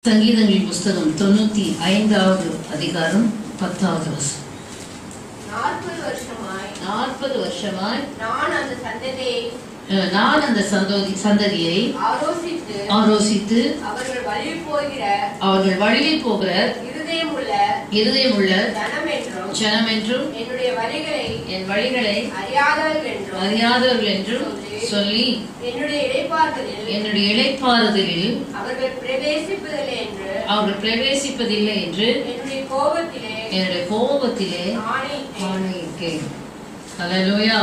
சங்கீதங்களின் புஸ்தகம் 95வது அதிகாரம் 10வது வசனம். 40 வருஷமாய் நான் அந்த சந்ததியை ஆலோசித்து அவர்கள் வழியில் போகிற இருதயமுள்ள ஜனம் என்றும் என் வழிகளை அறியாதவர்கள் என்றும் சொல்லி என்னுடைய இளைப்பாறுதலில் அவர்கள் பிரவேசிப்பதில்லை என்று என்னுடைய கோபத்திலே ஆணையிட்டேன். ஹல்லேலூயா.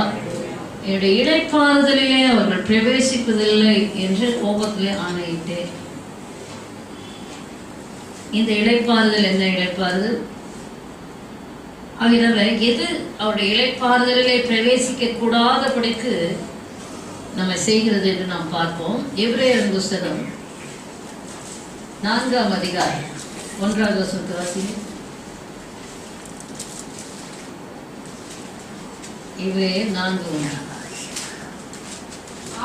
என்னுடைய இளைப்பாறுதலிலே அவர்கள் பிரவேசிப்பதில்லை என்று கோபத்திலே ஆணையிட்டேன். இந்த இளைப்பாறுதல் என்ன இளைப்பாறுதல்? அதனால எது அவருடைய இளைப்பாறுதலிலே பிரவேசிக்க கூடாதபடிக்கு நம்ம செய்கிறது என்று நாம் பார்ப்போம். எபிரேயர் புஸ்தகம் 4ஆம் அதிகாரம் 1வது வசனத்தை வாசிங்க. எபிரேயர் 4:1.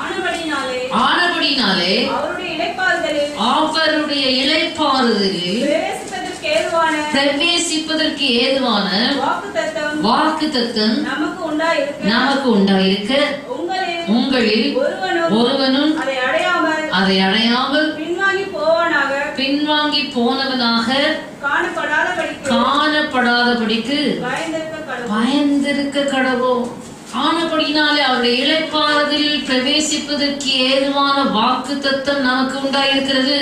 ஆனபடினாலே அவருடைய இளைப்பாறுதலில் பிரவேசிப்பதற்கு ஏதுவான வாக்குத்தத்தம் நமக்கு உண்டாயிருக்க உங்களில் ஒருவனும் அதை அடையாமல் பின்வாங்கி போனவனாக காணப்படாதபடிக்கு பயந்திருக்க கடவோம். ஆனபடினாலே அவருடைய இளைப்பாறுதலில் பிரவேசிப்பதற்கு ஏதுவான வாக்குத்தத்தம் நமக்கு உண்டாயிருக்கிறது,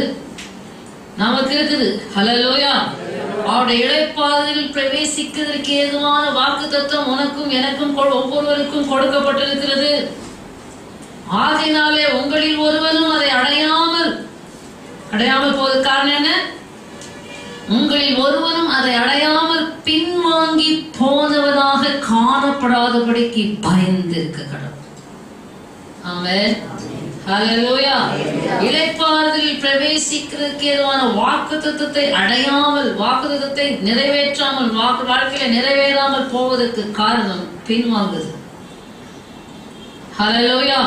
நமக்கு இருக்குது. ஹல்லேலூயா. அவருடைய இளைப்பாறுதலில் பிரவேசிக்கிறதற்கு ஏதுவான வாக்குத்தத்தம் உனக்கும் எனக்கும் ஒவ்வொருவருக்கும் கொடுக்கப்பட்டிருக்கிறது. ஆகையினாலே உங்களில் ஒருவனும் அதை அடையாமல் போவதற்கு காரணம் என்ன? உங்களில் ஒருவனும் அதை அடையாமல் பின்வாங்கி போனவனாக காணப்படாதபடிக்கு பயந்திருக்க கடவுள். ஆமென். ஹல்லேலூயா. இளைப்பாறுதலில் பிரவேசிக்கிறதுக்கு ஏதுவான வாக்குத்தத்தத்தை அடையாமல், வாக்குத்தத்தத்தை நிறைவேற்றாமல், வாழ்க்கையில நிறைவேறாமல் போவதற்கு காரணம் பின்வாங்குது. ஹல்லேலூயா.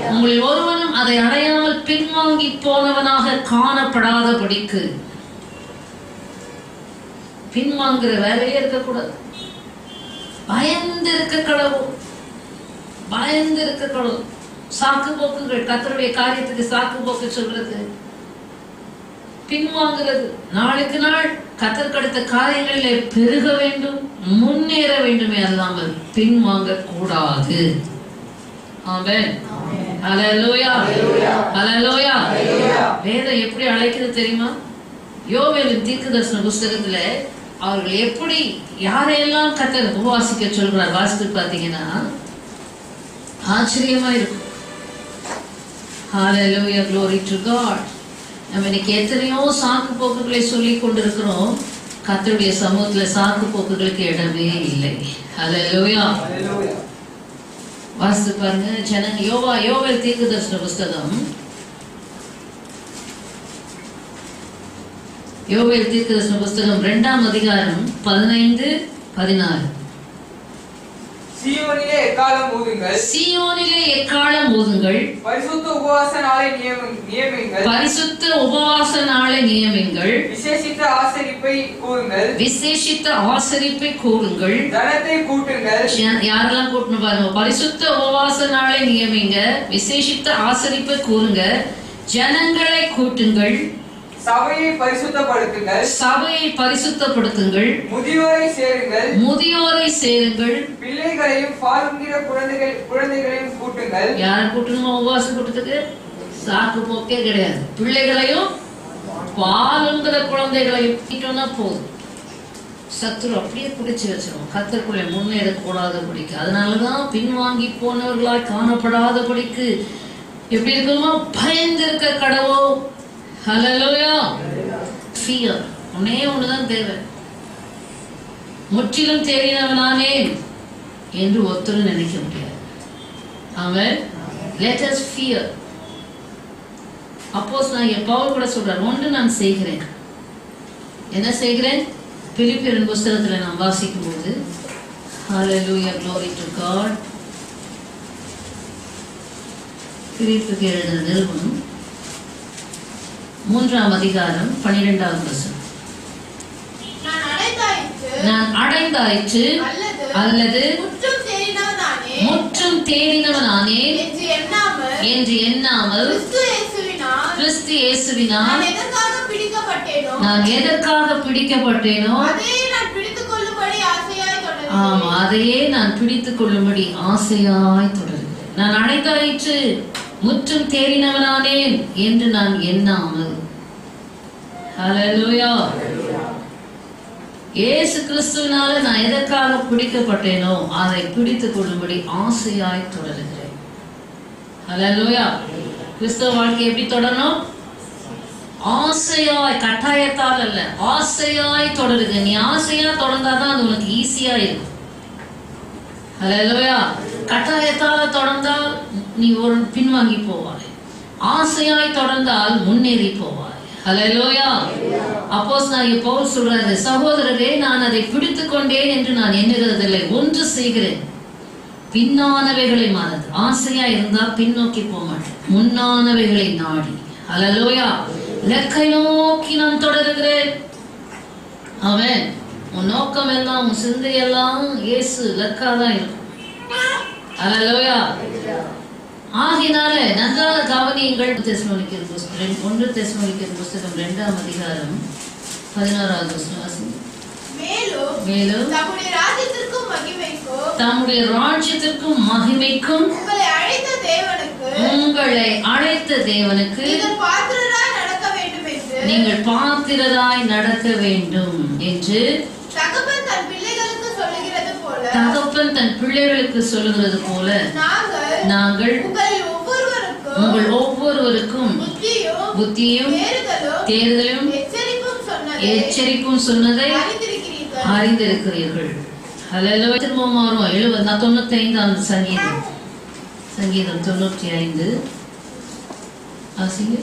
உங்களில் ஒருவனும் அதை அடையாமல் பின்வாங்கி போனவனாக காணப்படாதபடிக்கு. பின்வாங்குற வேலையே இருக்கக்கூடாது. பயந்திருக்க கடவுள். சாக்கு போக்குகள், கர்த்தருடைய காரியத்துக்கு சாக்கு போக்கு சொல்றது, பின்வாங்குறது. நாளுக்கு நாள் கர்த்தருக்கு அடுத்த காரியங்களிலே பெருக வேண்டும், முன்னேற வேண்டுமே அல்லாமல் பின்வாங்க கூடாது. ஆமென். ஹல்லேலூயா. ஹல்லேலூயா. வேதம் எப்படி அழைக்குது தெரியுமா? யோவேலின் தீர்க்கதரிசன புஸ்தகத்துல அவர்கள் எப்படி யாரையெல்லாம் கர்த்தர் உபவாசிக்க சொல்றார் வாசித்து பார்த்தீங்கன்னா ஆச்சரியமா இருக்கும். ஹல்லேலூயா. glory to God. நம்ம இன்னைக்கு எத்தனையோ சாக்கு போக்குகளை சொல்லி கொண்டிருக்கிறோம். கர்த்தருடைய சமூகத்துல சாக்கு போக்குகளுக்கு இடமே இல்லை. ஹல்லேலூயா. வாசித்து பாருங்க ஜனங்க. யோவேல் தீர்க்கதரிசன புஸ்தகம், யோவேல் தீர்க்கதரிசன புஸ்தகம் 2ஆம் அதிகாரம் 15-16. சீயோனிலே எக்காளம் ஊதுங்கள். பரிசுத்த உபவாச நாளை நியமிங்கள். விசேஷித்த ஆசரிப்பை கூறுங்கள். ஜனத்தை கூட்டுங்கள். யாரெல்லாம் கூட்டணும் பாருங்க. பரிசுத்த உபவாச நாளை நியமிங்க, விசேஷித்த ஆசரிப்பை கூறுங்க, ஜனங்களை கூட்டுங்கள், சபையை பரிசுத்தப்படுத்துங்கள். முதியோரை சேருங்கள். பிள்ளைகளையும் பாலுங்கிற குழந்தைகளையும் கூட்டுங்கள். யாரை கூட்டணுமோ உபவாச கூட்டத்துக்கு? சாக்கு போக்கே கிடையாது. பிள்ளைகளையும் பாலுங்கிற குழந்தைகளையும் கூட்டிட்டோம்னா போதும். சத்துரு அப்படியே பிடிச்சு வச்சிடும். கர்த்தருக்குள்ளே முன்னேறக்கூடாதபடிக்கு. அதனாலதான் பின்வாங்கி போனவர்களாய் காணப்படாதபடிக்கு எப்படி இருக்குமோ பயந்திருக்க கடவோ. ஹல்லேலூயா. ஃபியர் ஒன்னே ஒண்ணுதான் தேவை. முற்றிலும் தெரிந்தவனானே என்று ஒருத்தரும் நினைக்க முடியாது. ஆமென். let us fear. அப்போஸ்தலனாகிய பவுல் கூட சொல்றார், ஒன்று நான் செய்கிறேன். என்ன செய்கிறேன்? பிலிப்பியரின் புஸ்தகத்துல நாம் வாசிக்கும் போது ஹல்லேலூயா, glory to God. பிலிப்பியருக்கு எழுதின நிருபம் 3ஆம் அதிகாரம் 12வது வசனம். நான் அடைந்தாயிற்று அல்லது முற்றும் தேறினவனானே என்று எண்ணாமல் கிறிஸ்து இயேசுவினால் நான் எதற்காக பிடிக்கப்பட்டேனோ ஆமா அதையே நான் பிடித்துக் கொள்ளும்படி ஆசையாய் தொடர்கிறேன். நான் அடைந்தாயிற்று முற்றும் தேறினவனானேன் என்று நான் எண்ணாமல். ஹல்லேலூயா. இயேசு கிறிஸ்துவினால நான் எதற்காக பிடிக்கப்பட்டேனோ அதை பிடித்துக் கொள்ளும்படி ஆசையாய் தொடர்கிறேன். ஹல்லேலூயா. கிறிஸ்தவ வாழ்க்கை எப்படி தொடரணும்? ஆசையாய், கட்டாயத்தால் அல்ல, ஆசையாய் தொடருங்க. நீ ஆசையா தொடர்ந்தாதான் அது உனக்கு ஈஸியா இருக்கும். ஹல்லேலூயா. கட்டாயத்தால தொடர்ந்தால் நீ ஒரு பின்வாங்கி போவாய், ஆசையாய் தொடர்ந்தால் முன்னேறி போவாய். ஹல்லேலூயா. அப்போஸ்தலனாகிய பவுல் சொல்றாரு, சகோதரரே நான் அதை பிடித்துக் கொண்டேன் என்று நான் எண்ணுகிறதில்லை, ஒன்று செய்கிறேன், பின்னானவைகளை மறந்து. ஆசையா இருந்தா பின்னோக்கி போக மாட்டேன், முன்னானவைகளை நாடி. ஹல்லேலூயா. இலக்கை நோக்கி நான் தொடருகிறேன். ஆமென். உன் நோக்கம் எல்லாம், உன் சிந்தை எல்லாம் இயேசு இலக்காதான் இருக்கும். ஹல்லேலூயா. ஆகினால நன்றாக கவனியுங்கள். 1 தெசலோனிக்கேயர் புஸ்தகம் 2ஆம் அதிகாரம் 16வது வசனம். மேலும் தம்முடைய ராஜ்யத்திற்கும் மகிமைக்கும் உங்களை அழைத்த தேவனுக்கு நீங்கள் பாத்திரராய் நடக்க வேண்டும் என்று தகப்பன் தன் பிள்ளைகளுக்கு சொல்லுகிறது போல நாங்கள் உங்கள் ஒவ்வொருவருக்கும் புத்தியும் தேர்தலும் எச்சரிப்பும் சொன்னதை அறிந்திருக்கிறீர்கள். ஹல்லேலூயா. திரும்பவும் மாறும். 95ஆம் சங்கீதம் 95 ஆசிங்க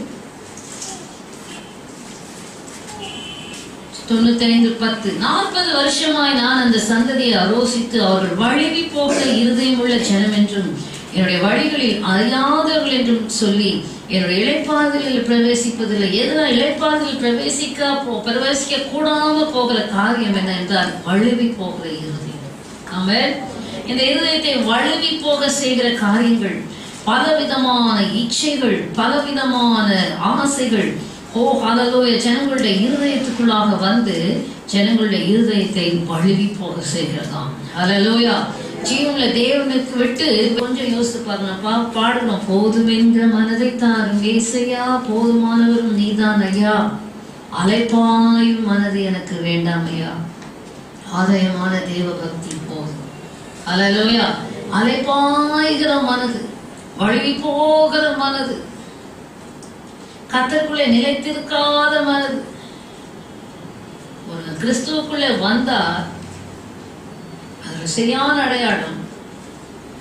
95:10. 40 வருஷமாய் நான் அந்த சந்ததியை ஆலோசித்து அவர்கள் வழுவி போக இருதயம் உள்ள ஜனம் என்றும் என்னுடைய வழிகளில் அறியாதவர்கள் என்றும் சொல்லி என்னுடைய இளைப்பாறுதலில் பிரவேசிப்பதில்லை. எதனால் இளைப்பாறுதலில் பிரவேசிக்க கூடாம போகிற காரியம் என்ன என்றால் வழுவி போகிற இருதயம். ஆமென். இந்த இருதயத்தை வழுவி போக செய்கிற காரியங்கள், பலவிதமான இச்சைகள், பலவிதமான ஆசைகள். ஓ ஹல்லேலூயா. ஜனங்களுடைய இருதயத்துக்குள்ளாக வந்து ஜனங்களுடைய இருதயத்தை வழுவி போக செய்கிறதாம். ஹல்லேலூயா. ஜீவன்ல தேவனுக்கு விட்டு கொஞ்சம் யோசித்து பாருங்கப்பா. பாடணும். போதும் என்கிற மனதை தாரும் ஏசையா, போதுமானவரும் நீதான் ஐயா, அலைப்பாயும் மனது எனக்கு வேண்டாம் ஐயா. ஆதாயமான தேவ பக்தி போதும். ஹல்லேலூயா. அலைப்பாய்கிற மனது, வழுவி போகிற மனது, கர்த்தருக்குள்ளே நிலைத்திருக்காத மனது. ஒரு கிறிஸ்துவுக்குள்ளே வந்தா அது சரியான அடையாளம்.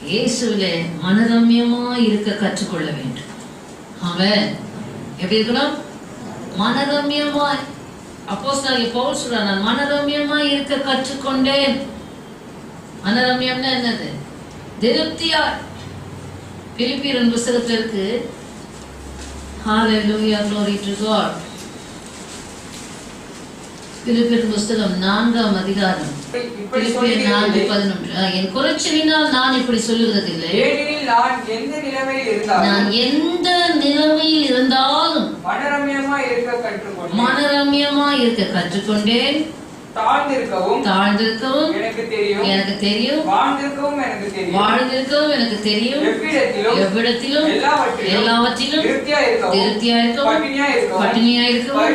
இயேசுவிலே மனரம்யமா இருக்க கற்றுக்கொள்ள வேண்டும். அவன் எப்படி இருக்கணும்? மனரம்யமாய். அப்போஸ்தலனாகிய பவுல் சொல்றார், நான் மனரம்யமாய் இருக்க கற்றுக்கொண்டேன். மனரம்யம்னா என்னது? திருப்தியா. பிலிப்பியர் புத்தகத்துல இருக்கு. Hallelujah, glory to God. பிலிப்பியர் புத்தகம் 4ஆம் அதிகாரம் பிலிப்பியர் 4:11. என் குறைச்சலினால் நான் இப்படி சொல்லுகிறதில்லை, நான் எந்த நிலைமையில் இருந்தாலும் மனரம்யமாய் இருக்க கற்றுக்கொண்டேன். தாழ்ந்திருக்கவும் எனக்கு தெரியும், வாழ்ந்திருக்கவும் எனக்கு தெரியும், எவ்விடத்திலும் எல்லாவற்றிலும் திருப்தியா இருக்கவும், பட்டினியா இருக்கவும்,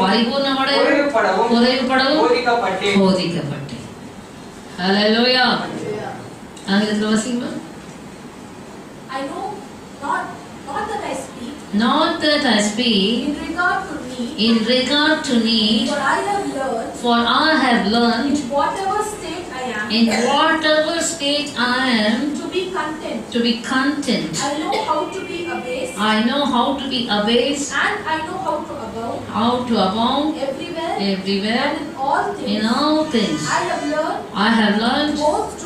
பரிபூர்ணமடையவும், குறைவுபடவும் போதிக்கப்பட்டேன். ஹல்லேலூயா. ஆங்கிலத்தில் வாசிங்க. Not that I speak in regard to need, for I have learned in whatever state I am, to be content. I know how to be abased, and I know how to abound, everywhere, and in all things. I have learned both to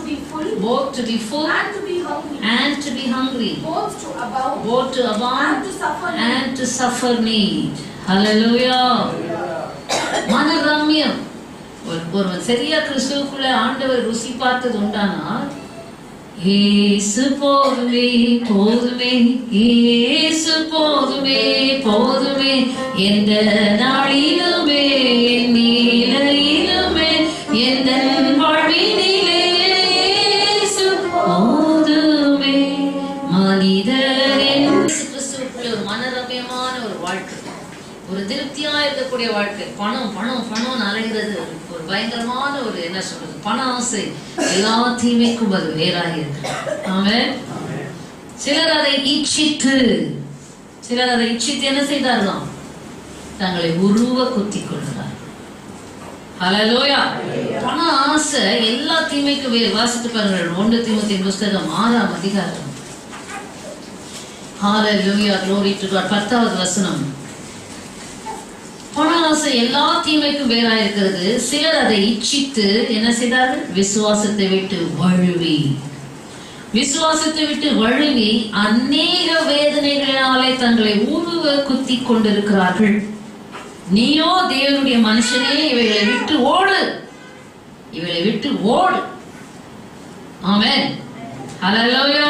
be full, and to be hungry, both to abound, and to suffer need. ஹல்லேலூயா. மனரம்யம். ஒருவன் சரியா கிறிஸ்துவுக்குள்ள ஆண்டவர் ருசி பார்த்தது உண்டானா, இயேசு போதுமே போதுமே, இயேசு போதுமே போதுமே, எந்த நாளிலுமே என் நிலையிலுமே எந்த வாழ்வினிலே இயேசு போதுமே. மனிதரின் கிறிஸ்துவுக்குள்ள ஒரு மனரம்யமான ஒரு வாழ்க்கை, ஒரு திருப்தியா இருக்கக்கூடிய வாழ்க்கை. பணம் பணம் பணம் அலைகிறது ஒரு பயங்கரமான ஒரு என்ன சொல்றது பண ஆசை எல்லா தீமைக்கும் அது வேறாக இருக்கு. ஆமென். சிலர் அதை இச்சித்து என்ன செய்தார்களாம்? தங்களை உருவ குத்தி கொள்கிறார். ஹல்லேலூயா. பண ஆசை எல்லா தீமைக்கும் வேறு. வாசித்து பாருங்கள் 1 தீமோத்தேயு புஸ்தகம் 6ஆம் அதிகாரம். ஹல்லேலூயா, glory to God. 10வது வசனம். பண ஆசை எல்லா தீமைக்கும் வேறாக இருக்கிறது. சிலர் அதை இச்சித்து என்ன செய்தார்கள்? விசுவாசத்தை விட்டு வழுவி அநேக வேதனைகளாலே தங்களை உருவ குத்தி கொண்டிருக்கிறார்கள். நீயோ தேவனுடைய மனுஷனே, இவைகளை விட்டு ஓடு. ஆமென். ஹல்லேலூயா.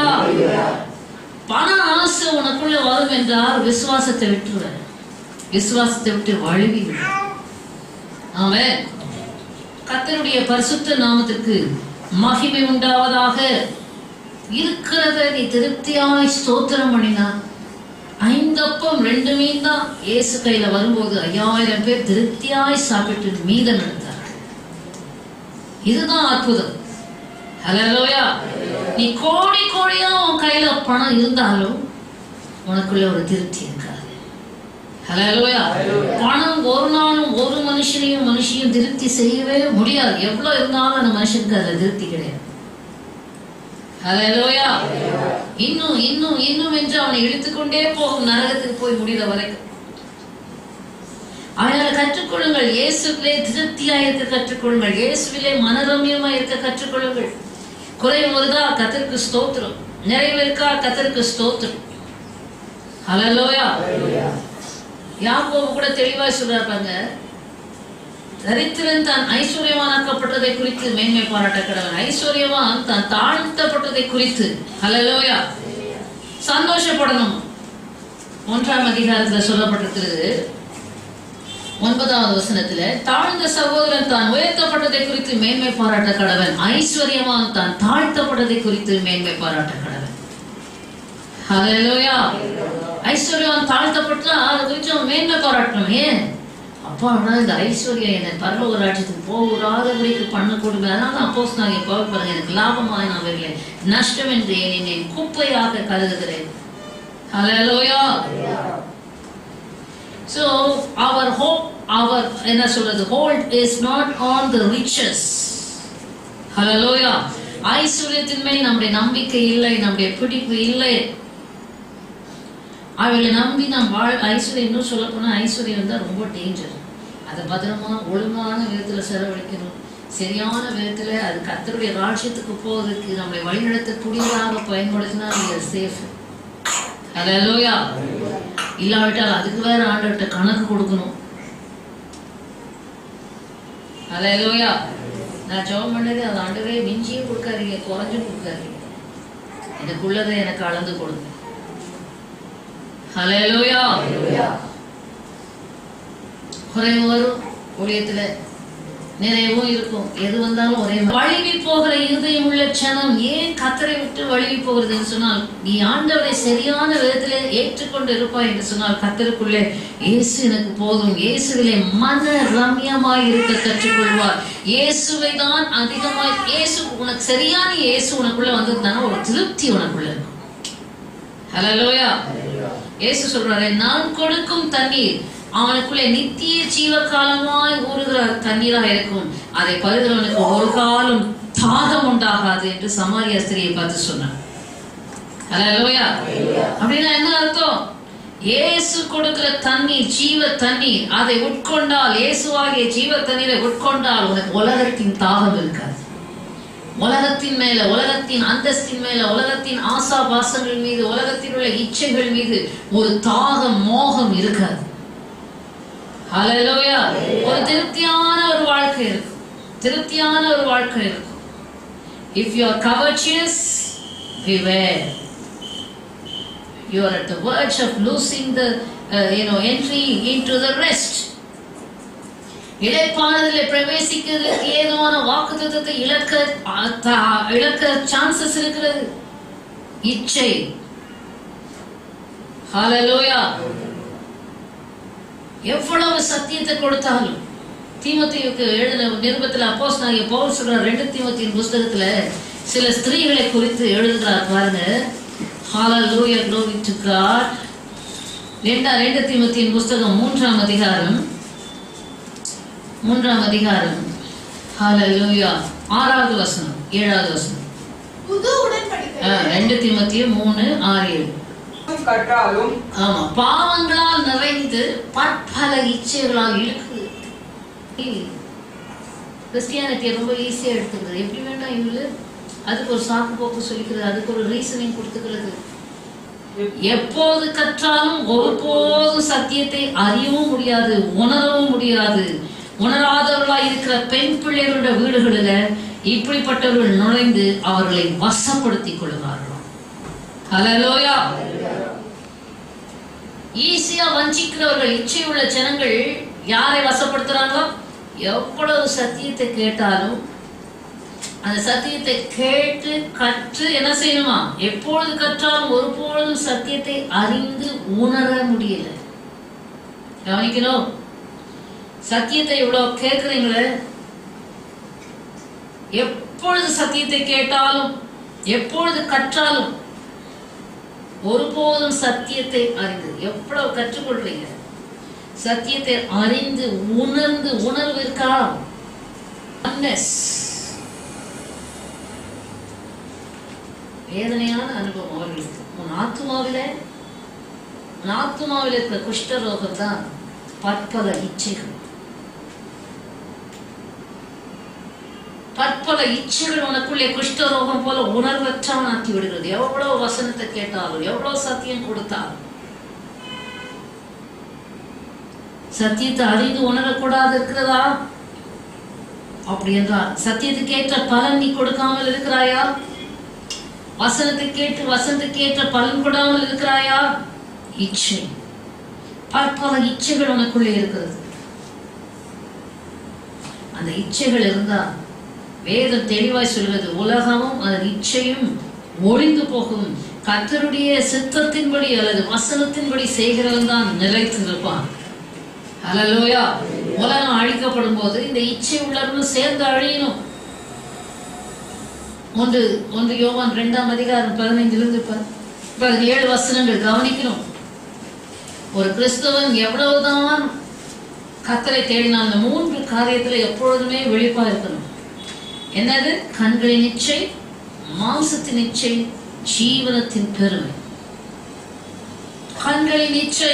பண ஆசை உனக்குள்ள வரும் என்றால் விசுவாசத்தை விட்டு வழுவி விடு. ஆமென். கர்த்தருடைய பரிசுத்த நாமத்திற்கு மகிமை உண்டாவதாக. இருக்கிறத நீ திருப்தியாய் ஸ்தோத்திரம் பண்ணினா, 5 அப்பம் 2 மீன் தான் இயேசு கையில வரும்போது 5000 பேர் திருப்தியாய் சாப்பிட்டு மீதம் எடுத்தார்கள். இதுதான் அற்புதம். ஹல்லேலூயா. நீ கோடி கோடியா உன் கையில பணம் இருந்தாலும் உனக்குள்ள ஒரு திருப்தி இருக்காது. ஹல்லேலூயா. பணம் ஒரு நாளும் ஒரு மனுஷனையும் திருப்தி செய்யவே முடியாது. எவ்வளவு இருந்தாலும் அந்த மனுஷனுக்கு அதுல திருப்தி கிடையாது. ஹல்லேலூயா. இன்னும் என்று அவனை இழுத்துக்கொண்டே போகும், நரகத்துக்கு போய் முடிகிற வரைக்கும். அதனால கற்றுக்கொள்ளுங்கள், இயேசுவிலே திருப்தியா இருக்க கற்றுக்கொள்ளுங்கள், இயேசுவிலே மனரம்யமா இருக்க கற்றுக்கொள்ளுங்கள். குறைவு வருதா? கர்த்தருக்கு ஸ்தோத்திரம். நிறைவு இருக்கா? கர்த்தருக்கு ஸ்தோத்திரம். ஹல்லேலூயா. யாக்கோபு கூட தெளிவாய் சொல்றாங்க, தரித்திரன் தான் ஐஸ்வர்யவானாக்கப்பட்டதை குறித்து மேன்மை பாராட்ட கடவன், ஐஸ்வர்யவான் தான் தாழ்த்தப்பட்டதை குறித்து ஹல்லேலூயா சந்தோஷப்படணும். 1ஆம் அதிகாரத்துல சொல்லப்பட்டிருக்கிறது 9வது வசனத்துல, தாழ்ந்த சகோதரன் தான் உயர்த்தப்பட்டதை குறித்து மேன்மை பாராட்ட கடவன், ஐஸ்வர்யவான் தான் தாழ்த்தப்பட்டதை குறித்து மேன்மை பாராட்ட கடவன். ஹல்லேலூயா. ஐஸ்வர்யவான் தாழ்த்தப்பட்டா அது கொஞ்சம் மேன்மை பாராட்டணும். ஏன்? அப்பா, இந்த ஐஸ்வர்யம் என்னை பரலோக ராஜ்யத்துக்கு போகாதபடிக்கு பண்ண கொடுமை. அதனால அப்போஸ்தலனாகிய பவுல் பாருங்க, எனக்கு லாபமாய் நான் வரலை, நஷ்டம் என்று என்னை குப்பையாக கருதுகிறேன். ஹல்லேலூயா. So our என்ன சொல்றது, hold is not on the riches. ஹல்லேலூயா. ஐஸ்வர்யத்தின் மேல் நம்முடைய நம்பிக்கை இல்லை, நம்முடைய பிடிப்பு இல்லை. அவளை நம்பி நாம் ஐஸ்வர்யம், இன்னும் சொல்ல போனா ஐஸ்வர்யம் தான் ரொம்ப டேஞ்சர். அதை பத்திரமா ஒழுங்கான விதத்துல செலவழிக்கணும், சரியான விதத்துல அது கர்த்தருடைய ராஜ்யத்துக்கு போவதற்கு நம்மளை வழிநடத்தக்கூடியதாக பயன்படுத்தினா நீங்க சேஃப். ஹல்லேலூயா. இல்லாவிட்டால் அதுக்கு வேற ஆண்டவர்கிட்ட கணக்கு கொடுக்கணும். ஹல்லேலூயா. நான் ஜெபம் பண்ணது அது ஆண்டவரே மிஞ்சியும் கொடுக்காதீங்க, குறைஞ்சும் கொடுக்காதீங்க, எனக்குள்ளதை எனக்கு அளந்து கொடுங்க. ஹல்லேலூயா. குறைவு வரும் ஊழியத்துல, நிறைவும் இருக்கும். எது வந்தாலும் ஒரே வழுவி போகிற இருதயம் உள்ள ஜனம் ஏன் கர்த்தரை விட்டு வழுவி போகிறதுன்னு சொன்னால், நீ ஆண்டவரை சரியான விதத்திலே ஏற்றுக்கொண்டு இருப்பாய் என்று சொன்னால், கர்த்தருக்குள்ளே இயேசு எனக்கு போதும், இயேசுவிலே மன ரம்யமாய் இருக்க கற்றுக்கொள்வார். இயேசுவை தான் அதிகமாய், இயேசு உனக்கு சரியான இயேசு உனக்குள்ள வந்ததுதான ஒரு திருப்தி உனக்குள்ள இருக்கும். ஹல்லேலூயா. இயேசு சொல்றாரு, நான் கொடுக்கும் தண்ணீர் அவனுக்குள்ளே நித்திய ஜீவ காலமாய் ஊறுகிற தண்ணீராக இருக்கும், அதை பருகிறவனுக்கு ஒரு காலம் தாகம் உண்டாகாது என்று சமாரிய ஸ்திரியை பார்த்து சொன்னார். ஹல்லேலூயா. அப்படின்னா என்ன அர்த்தம்? இயேசு கொடுக்கிற தண்ணீர் ஜீவ தண்ணீர், அதை உட்கொண்டால், இயேசுவாகிய ஜீவ தண்ணீரை உட்கொண்டால் உனக்கு உலகத்தின் தாகம் இருக்காது. உலகத்தின் மேல, உலகத்தின் அந்தஸ்தின் மேல, உலகத்தின் ஆசா பாசங்கள் மீது, உலகத்தில் உள்ள இச்சைகள் மீது ஒரு தாகம் மோகம் இருக்காது. ஹல்லேலூயா. ஒரு திருப்தியான ஒரு வாழ்க்கை இருக்கும். திருப்தியான ஒரு வாழ்க்கை இருக்கும். If you are covetous, beware. You are at the verge of losing the entry into the rest. இளைப்பாறுதலில் பிரவேசிக்கிறதுக்கு ஏதுவான வாக்குத்தத்தத்தை இழக்க சான்சஸ் இருக்கிறது. இச்சை. ஹல்லேலூயா. எவ்வளவு சத்தியத்தை கொடுத்தாலும் தீமோத்தேயுக்கு எழுதின நிருபத்தில் அப்போஸ்தலனாகிய பவுல் சொல்றார், 2 தீமோத்தேயின் புத்தகத்துல சில ஸ்திரீகளை குறித்து எழுதுகிறார் பாருங்க. ஹல்லேலூயா, glory to God. 2 தீமோத்தேயின் புத்தகம் 3ஆம் அதிகாரம் ஹல்லேலூயா 6வது வசனம் 7வது வசனம். புது உடன்படிக்கை 2 தீமோத்தேயு 3:6-7. கற்றாலும் ஆமா, பாவங்களால் நிறைந்து பற்பல இச்சைகளால் இழுக்குது. கிறிஸ்டியானிட்டியை ரொம்ப ஈஸியா எடுத்துக்கிறது. எப்படி வேண்டாம் இவரு, அதுக்கு ஒரு சாக்கு போக்கு சொல்லிக்கிறது, அதுக்கு ஒரு ரீசனிங் கொடுத்துக்கிறது. எப்போது கற்றாலும் ஒருபோதும் சத்தியத்தை அறியவும் முடியாது, உணரவும் முடியாது. உணராதவர்களாய் இருக்கிற பெண் பிள்ளைகளுடைய வீடுகளில் இப்படிப்பட்டவர்கள் நுழைந்து அவர்களை வசப்படுத்திக் கொள்கிறார்களாம். ஹல்லேலூயா. ஈஸியா வஞ்சிக்கிறவர்கள், இச்சையுள்ள ஜனங்கள் யாரை வசப்படுத்துறாங்களோ, எவ்வளவு சத்தியத்தை கேட்டாலும் அந்த சத்தியத்தை கேட்டு கற்று என்ன செய்யணுமா, எப்பொழுது கற்றாலும் ஒருபொழுதும் சத்தியத்தை அறிந்து உணர முடியல. கவனிக்கணும், சத்தியத்தை இவ்வளவு கேட்குறீங்களே, எப்பொழுது சத்தியத்தை கேட்டாலும் எப்பொழுது கற்றாலும் ஒருபோதும் சத்தியத்தை அறிந்து, எவ்வளவு கற்றுக்கொள்றீங்க, சத்தியத்தை அறிந்து உணர்ந்து உணர்வு இருக்கா? வேதனையான அனுபவம் அவர்களுக்கு. உன் ஆத்துமாவில் இருக்கிற குஷ்டரோகம் தான் பற்பல இச்சைகள். பற்பல இச்சைகள் உனக்குள்ளே குஷ்டரோகம் போல உணர்வற்றவன் ஆக்கி விடுகிறது. எவ்வளவு வசனத்தை கேட்டாலும் எவ்வளவு சத்தியம் கொடுத்தாலும் சத்தியத்தை அறிந்து உணரக்கூடாது இருக்கிறதா? அப்படி என்றால் சத்தியத்துக்கு ஏற்ற பலன் நீ கொடுக்காமல் இருக்கிறாயா? வசனத்துக்கு ஏற்ற பலன் கொடாமல் இருக்கிறாயா? இச்சை, பற்பல இச்சைகள் உனக்குள்ளே இருக்கிறது. அந்த இச்சைகள் இருந்தா வேதம் தெளிவாய் சொல்வது, உலகமும் அதன் இச்சையும் ஒழிந்து போகும், கர்த்தருடைய சித்தத்தின்படி அல்லது வசனத்தின்படி செய்கிறவன் தான் நிலைத்திருப்பான். ஹல்லேலூயா. உலகம் அழிக்கப்படும் போது இந்த இச்சை உள்ளவர்களும் சேர்ந்து அழியணும். 1 யோவான் 2ஆம் அதிகாரம் 15-17 வசனங்கள் கவனிக்கணும். ஒரு கிறிஸ்தவன் எவ்வளவுதான் கர்த்தரை தேடினால் அந்த 3 காரியத்துல எப்பொழுதுமே வெளிப்பா இருக்கணும். என்னது? கண்களின் இச்சை, மாம்சத்தின் இச்சை, ஜீவனத்தின் பெருமை. கண்களின் இச்சை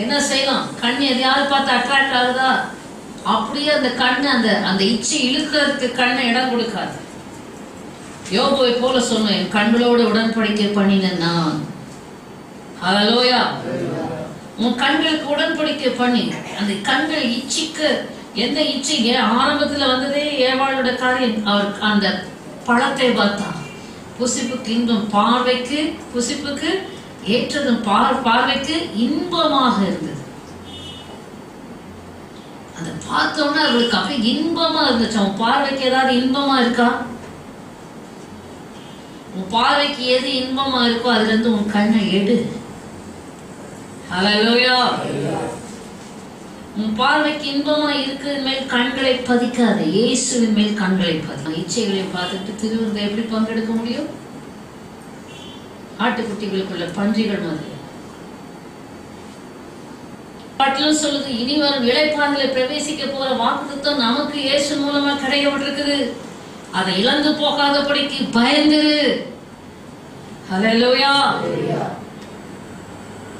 என்ன செய்யலாம்? கண் எதையாவது பார்த்து அட்ராக்ட் ஆகுதா, அப்படியே அந்த கண்ணு அந்த இச்சை இழுக்கிறதுக்கு கண்ணை இடம் கொடுக்காது. யோபுவை போல சொன்னேன், என் கண்களோடு உடன்படிக்கை பண்ணினேன் நான். ஹல்லேலூயா. உன் கண்களுக்கு உடன்படிக்கை பண்ணி அந்த கண்கள் இச்சிக்க, எந்த இச்சை ஆரம்பத்துல வந்ததே ஏவாளோட காரியம். அவர் அந்த பழத்தை பார்த்தா, புசிப்புக்கு இன்பம், பார்வைக்கு புசிப்புக்கு ஏற்றதும் பார்வைக்கு இன்பமாக இருந்தது. அந்த பார்த்தோன்னா அவளுக்கு அப்படியே இன்பமா இருந்துச்சு. அவன் பார்வைக்கு ஏதாவது இன்பமா இருக்கா? உன் பார்வைக்கு எது இன்பமா இருக்கோ அதுல இருந்து உன் கண்ணை எடு. ஹல்லேலூயா. உன் பார்வைக்கு இன்பமா இருக்கிற மேல் கண்களை பதிக்காத, இயேசுவின் மேல் கண்களை பதி. இச்சைகளை பார்த்துட்டு திருவிருந்தை எப்படி பங்கெடுக்க முடியும்? ஆட்டுக்குட்டிகளுக்குள்ள பன்றிகள் மாதிரி பாட்டிலும் சொல்லுது, இனி வரும் இளைப்பாறுதலை பிரவேசிக்க போற வாக்குத்தத்தம் நமக்கு இயேசு மூலமா கிடைக்கப்பட்டிருக்குது. அதை இழந்து போகாதபடிக்கு பயந்துரு. ஹல்லேலூயா.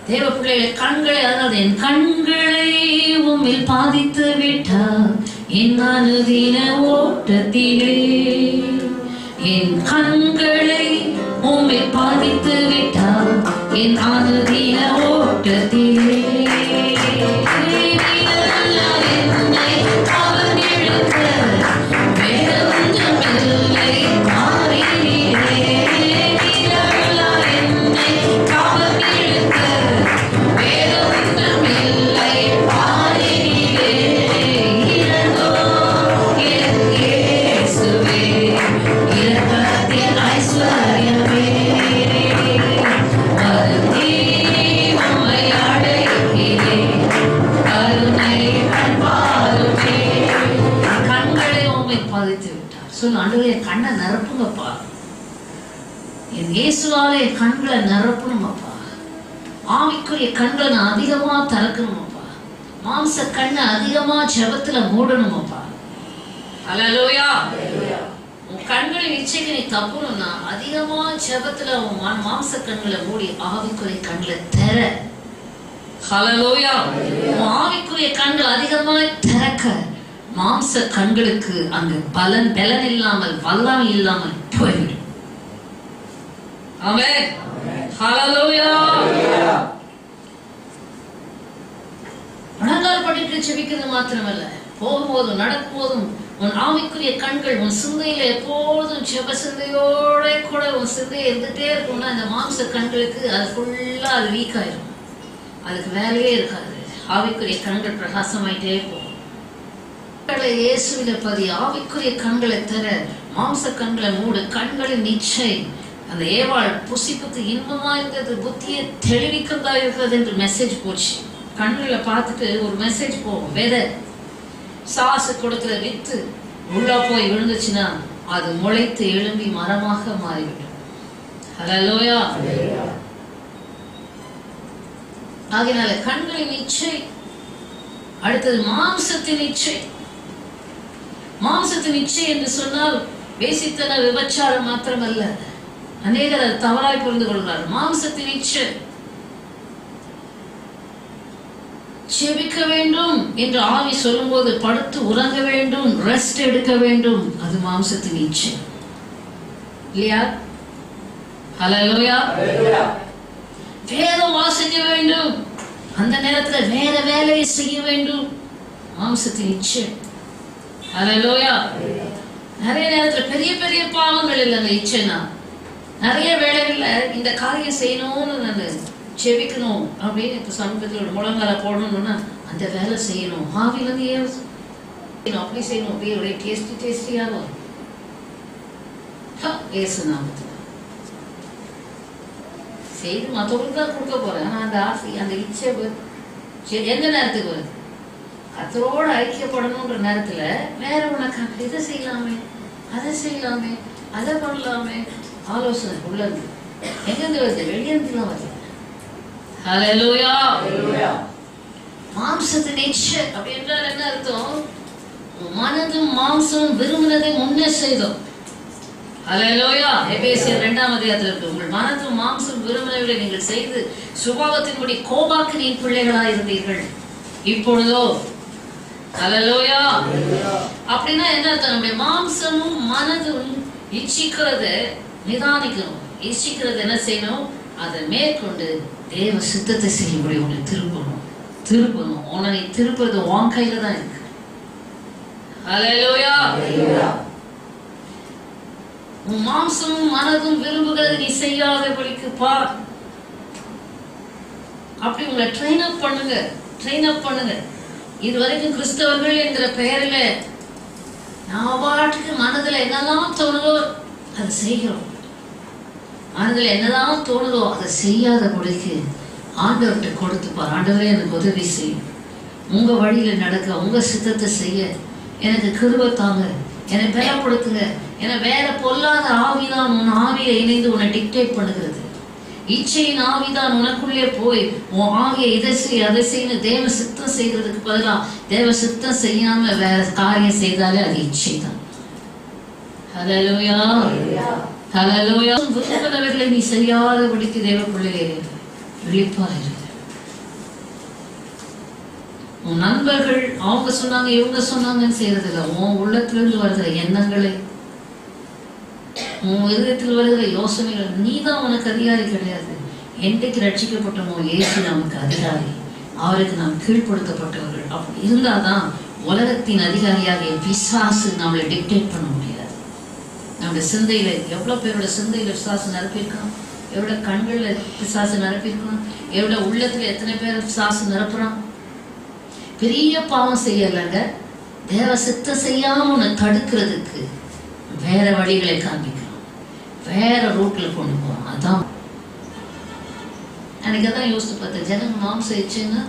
தேவ பிள்ளைகளை கண்களை, அதாவது என் கண்களை உம்மில் பாதித்து விட்டார் என் அனுதின ஓட்டத்திலே, என் கண்களை உம்மில் பாதித்து விட்டார் என் அனுதின ஓட்டத்திலே, சாதித்து விட்டார். சொல்லு, ஆண்டவரே என் கண்ணை நிரப்புங்கப்பா, என் இயேசுவாலே என் கண்களை நிரப்பணுமாப்பா, ஆவிக்குரிய கண்களை நான் அதிகமா திறக்கணுமாப்பா, மாம்ச கண்ணை அதிகமா ஜெபத்துல மூடணுமாப்பா. அல்லேலூயா. உன் கண்களின் இச்சைக்கு நீ தப்பணும்னா அதிகமா ஜெபத்துல உன் மாம்ச கண்களை மூடி ஆவிக்குரிய கண்களை திற. ஹல்லேலூயா. உன் ஆவிக்குரிய கண்கள் அதிகமாய் திறக்க மாம்ச கண்களுக்கு அங்கு பலன் இல்லாமல் வல்லமை இல்லாமல் போய்விடும். ஆமென். ஹல்லேலூயா. முழங்கால் படிட்டு ஜெபிக்கிறது மாத்திரமல்ல, போகும்போதும் நடக்கும்போதும் உன் ஆவிக்குரிய கண்கள் உன் சிந்தையில எப்போதும் ஜெப சிந்தையோட கூட உன் சிந்தையை இருந்துட்டே இருக்கும்னா இந்த மாம்ச கண்களுக்கு அது ஃபுல்லா அது வீக் ஆயிடும். அதுக்கு வேலையே இருக்காது. ஆவிக்குரிய கண்கள் பிரகாசமாயிட்டே போகும். இயேசுவில பதி ஆவிக்குரிய கண்களை தர மாம்ச கண்களை மூடு. கண்களின் இச்சை அந்த ஏவாள் புசிப்புக்கு இன்பமா இருந்தது, புத்தியை தெளிவிக்கதா இருக்கிறது என்று மெசேஜ் போச்சு. கண்களை பார்த்துட்டு ஒரு மெசேஜ் போகும். விதை சாசு கொடுக்கிற வித்து உள்ள போய் விழுந்துச்சுன்னா அது முளைத்து எழும்பி மரமாக மாறிவிடும். ஹல்லேலூயா. ஆகையினால கண்களின் இச்சை. அடுத்தது மாம்சத்தின் இச்சை. மாம்சத்தின் இச்சை என்று சொன்னால் வேசித்தன விபச்சாரம் மாத்திரமல்ல, அநேகர் அதை தவறாய் புரிந்து கொள்கிறார். மாம்சத்தின் இச்சை, செபிக்க வேண்டும் என்று ஆவி சொல்லும் போது படுத்து உறங்க வேண்டும், ரெஸ்ட் எடுக்க வேண்டும், அது மாம்சத்தின் இச்சை இல்லையா? ஹல்லேலூயா. வேதம் வாசிக்க வேண்டும், அந்த நேரத்துல வேற வேலையை செய்ய வேண்டும், மாம்சத்தின் இச்சை. ஹல்லேலூயா. நிறைய நேரத்துல பெரிய பெரிய பாவங்கள் இல்லைங்க இச்சைனா, நிறைய வேலைகள்ல இந்த காரியம் செய்யணும்னு நான் செபிக்கணும் அப்படின்னு இப்ப சமீபத்தில் முழங்கால போடணும்னா அந்த வேலை செய்யணும், ஆவிலிருந்து ஏன் அப்படி செய்யணும், அப்படியே ஒரே டேஸ்டியாக வரும். ஏசுநாமத்துல செய்து மற்றவங்களுக்கு தான் கொடுக்க போறேன். ஆனா அந்த ஆசை அந்த இச்சை எந்த நேரத்துக்கு வருது? கர்த்தரோட ஐக்கியப்படணுன்ற நேரத்துல வேற உனக்கு இதை செய்யலாமே, அதை செய்யலாமே, அதை பண்ணலாமே ஆலோசனை உள்ளது. எங்கிருந்து வருது? வெளியிருந்துலாம் வருது. ஹல்லேலூயா. மாம்சத்தின் இச்சை அப்படி என்றால் என்ன அர்த்தம்? மனதும் மாம்சமும் விரும்பினதை முன்னே செய்தோம். ஹல்லேலூயா. எபேசியர் 2ஆம் அதிகாரத்தில் இருக்கு, உங்கள் மனதும் மாம்சம் விரும்பினவர்களை நீங்கள் செய்து சுபாவத்தின்படி கோபாக்கினின் பிள்ளைகளாய் இருந்தீர்கள், இப்பொழுதோ. ஹல்லேலூயா. அப்படின்னா என்ன அர்த்தம்? நம்முடைய மாம்சமும் மனதும் இச்சிக்கிறத நிதானிக்கணும். இச்சிக்கிறது என்ன செய்யணும்? அதை மேற்கொண்டு தேவ சித்தத்தை செய்யும்படி உன்னை திருப்பணும். உன்னை திருப்பது உன் கையில தான் இருக்கு. ஹல்லேலூயா. உன் மாம்சமும் மனதும் விரும்புகிறது நீ செய்யாதபடிக்கு பார். அப்படி உங்களை ட்ரெயின் அப் பண்ணுங்க. இதுவரைக்கும் கிறிஸ்தவர்கள் என்கிற பெயரில் நான் பாட்டுக்கு மனதுல என்னெல்லாம் தோணுதோ அதை செய்கிறோம். மனதுல என்னதான் தோணுதோ அதை செய்யாதபடிக்கு ஆண்டவர்கிட்ட கொடுத்துப்பார். ஆண்டவரே எனக்கு உதவி செய்யும், உங்க வழியில நடக்க, உங்க சித்தத்தை செய்ய எனக்கு கிருபை தாங்க, என்னை பலப்படுத்துங்க. ஏன்னா வேற பொல்லாத ஆவிதான் உன் ஆவியை இணைந்து உன்னை டிக்டேட் பண்ணுகிறது. இச்சையின் ஆவிதான் உனக்குள்ளே போய் உன் ஆவியை இதை செய் அதை செய்யு தேவ சித்தம் செய்யறதுக்கு பதிலா தேவ சித்தம் செய்யாம வேற காரியம் செய்தாலே அது இச்சை தான். ஹல்லேலூயா. ஹல்லேலூயா. விரும்பினவர்களை நீ செய்யாதபடிக்கு தேவ பிள்ளையே விழிப்பாயிரு. உன் நண்பர்கள் அவங்க சொன்னாங்க இவங்க சொன்னாங்கன்னு செய்யறதில்ல, உன் உள்ளத்திலிருந்து வருகிற எண்ணங்களை, உன் இதயத்தில் வருகிற யோசனைகள். நீ தான் உனக்கு அதிகாரி கிடையாது. என்றைக்கு ரட்சிக்கப்பட்டமோ இயேசு நமக்கு அதிகாரி, அவருக்கு நாம் கீழ்ப்படுத்தப்பட்டவர்கள். அப்படி இருந்தாதான் உலகத்தின் அதிகாரியாக பிசாசு நம்மளை டிக்டேட் பண்ண முடியாது. நம்முடைய சிந்தையில எவ்வளவு பேரோட சிந்தையில பிசாசு நிரப்பியிருக்கான், எவ்வளவு கண்கள்ல பிசாசு நிரப்பியிருக்கான், எவ்வளவு உள்ளத்துல எத்தனை பேர் பிசாசு நிரப்புறான். பெரிய பாவம் செய்யலைங்க, தேவ சித்தம் செய்யாம உன்னை தடுக்கிறதுக்கு வேற வழிகளை காண்பிக்கிறோம், வேற ரூட்ல கொண்டு போறோம். அதான் அன்னைக்கு தான் யோசித்து பார்த்தேன். ஜனங்க மாம்சம் இச்சைன்னா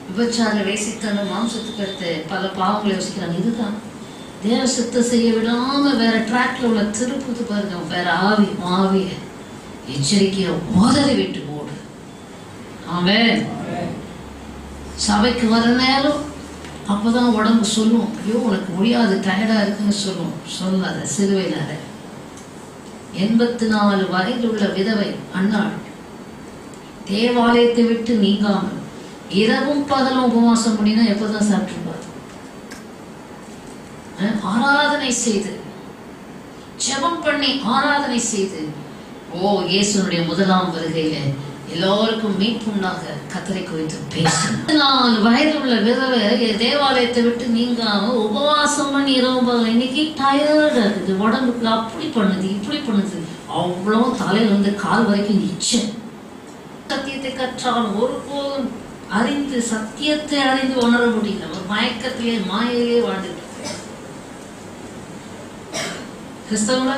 விபச்சார வேசித்தனம் மாம்சத்துக்கு அடுத்து பல பாவங்களை யோசிக்கிறாங்க. இதுதான் தேவ சித்தம் செய்ய விடாம வேற ட்ராக்ல உள்ள திருப்புது பாருங்க, வேற ஆவிய எச்சரிக்கையை உதறி விட்டு போடு. ஆமென். சபைக்கு வர நேரம் அப்பதான் உடம்பு சொல்லும், ஐயோ உனக்கு முடியாது, டயர்டா இருக்குன்னு சொல்லும். சொல்லாத, சிறுவையிலாத. 84 வயதுள்ள விதவை அன்னாள் தேவாலயத்தை விட்டு நீங்காமல் இரவும் பகலும் உபவாசம் பண்ணினா எப்பதான் சாப்பிட்டுருப்பார்? ஆராதனை செய்து, ஜெபம் பண்ணி ஆராதனை செய்து, இயேசுனுடைய முதலாம் வருகையில எல்லோருக்கும் மீட்புண்டாக கர்த்தரை குறித்து பேசினார். 4 வயதுள்ள விதவை தேவாலயத்தை விட்டு நீங்காம உபவாசம் பண்ணி இரவு பகலும். இன்னைக்கு டயர்டா இருக்குது, உடம்புக்கு அப்படி பண்ணுது இப்படி பண்ணுது, அவ்வளோ தலையில இருந்து கால் வரைக்கும் இச்சை. சத்தியத்தை கற்றால் ஒருபோதும் அறிந்து சத்தியத்தை அறிந்து உணர முடியல. ஒரு மயக்கத்திலே மாயையிலே வாழ்ந்துட்டு கிறிஸ்தவங்களா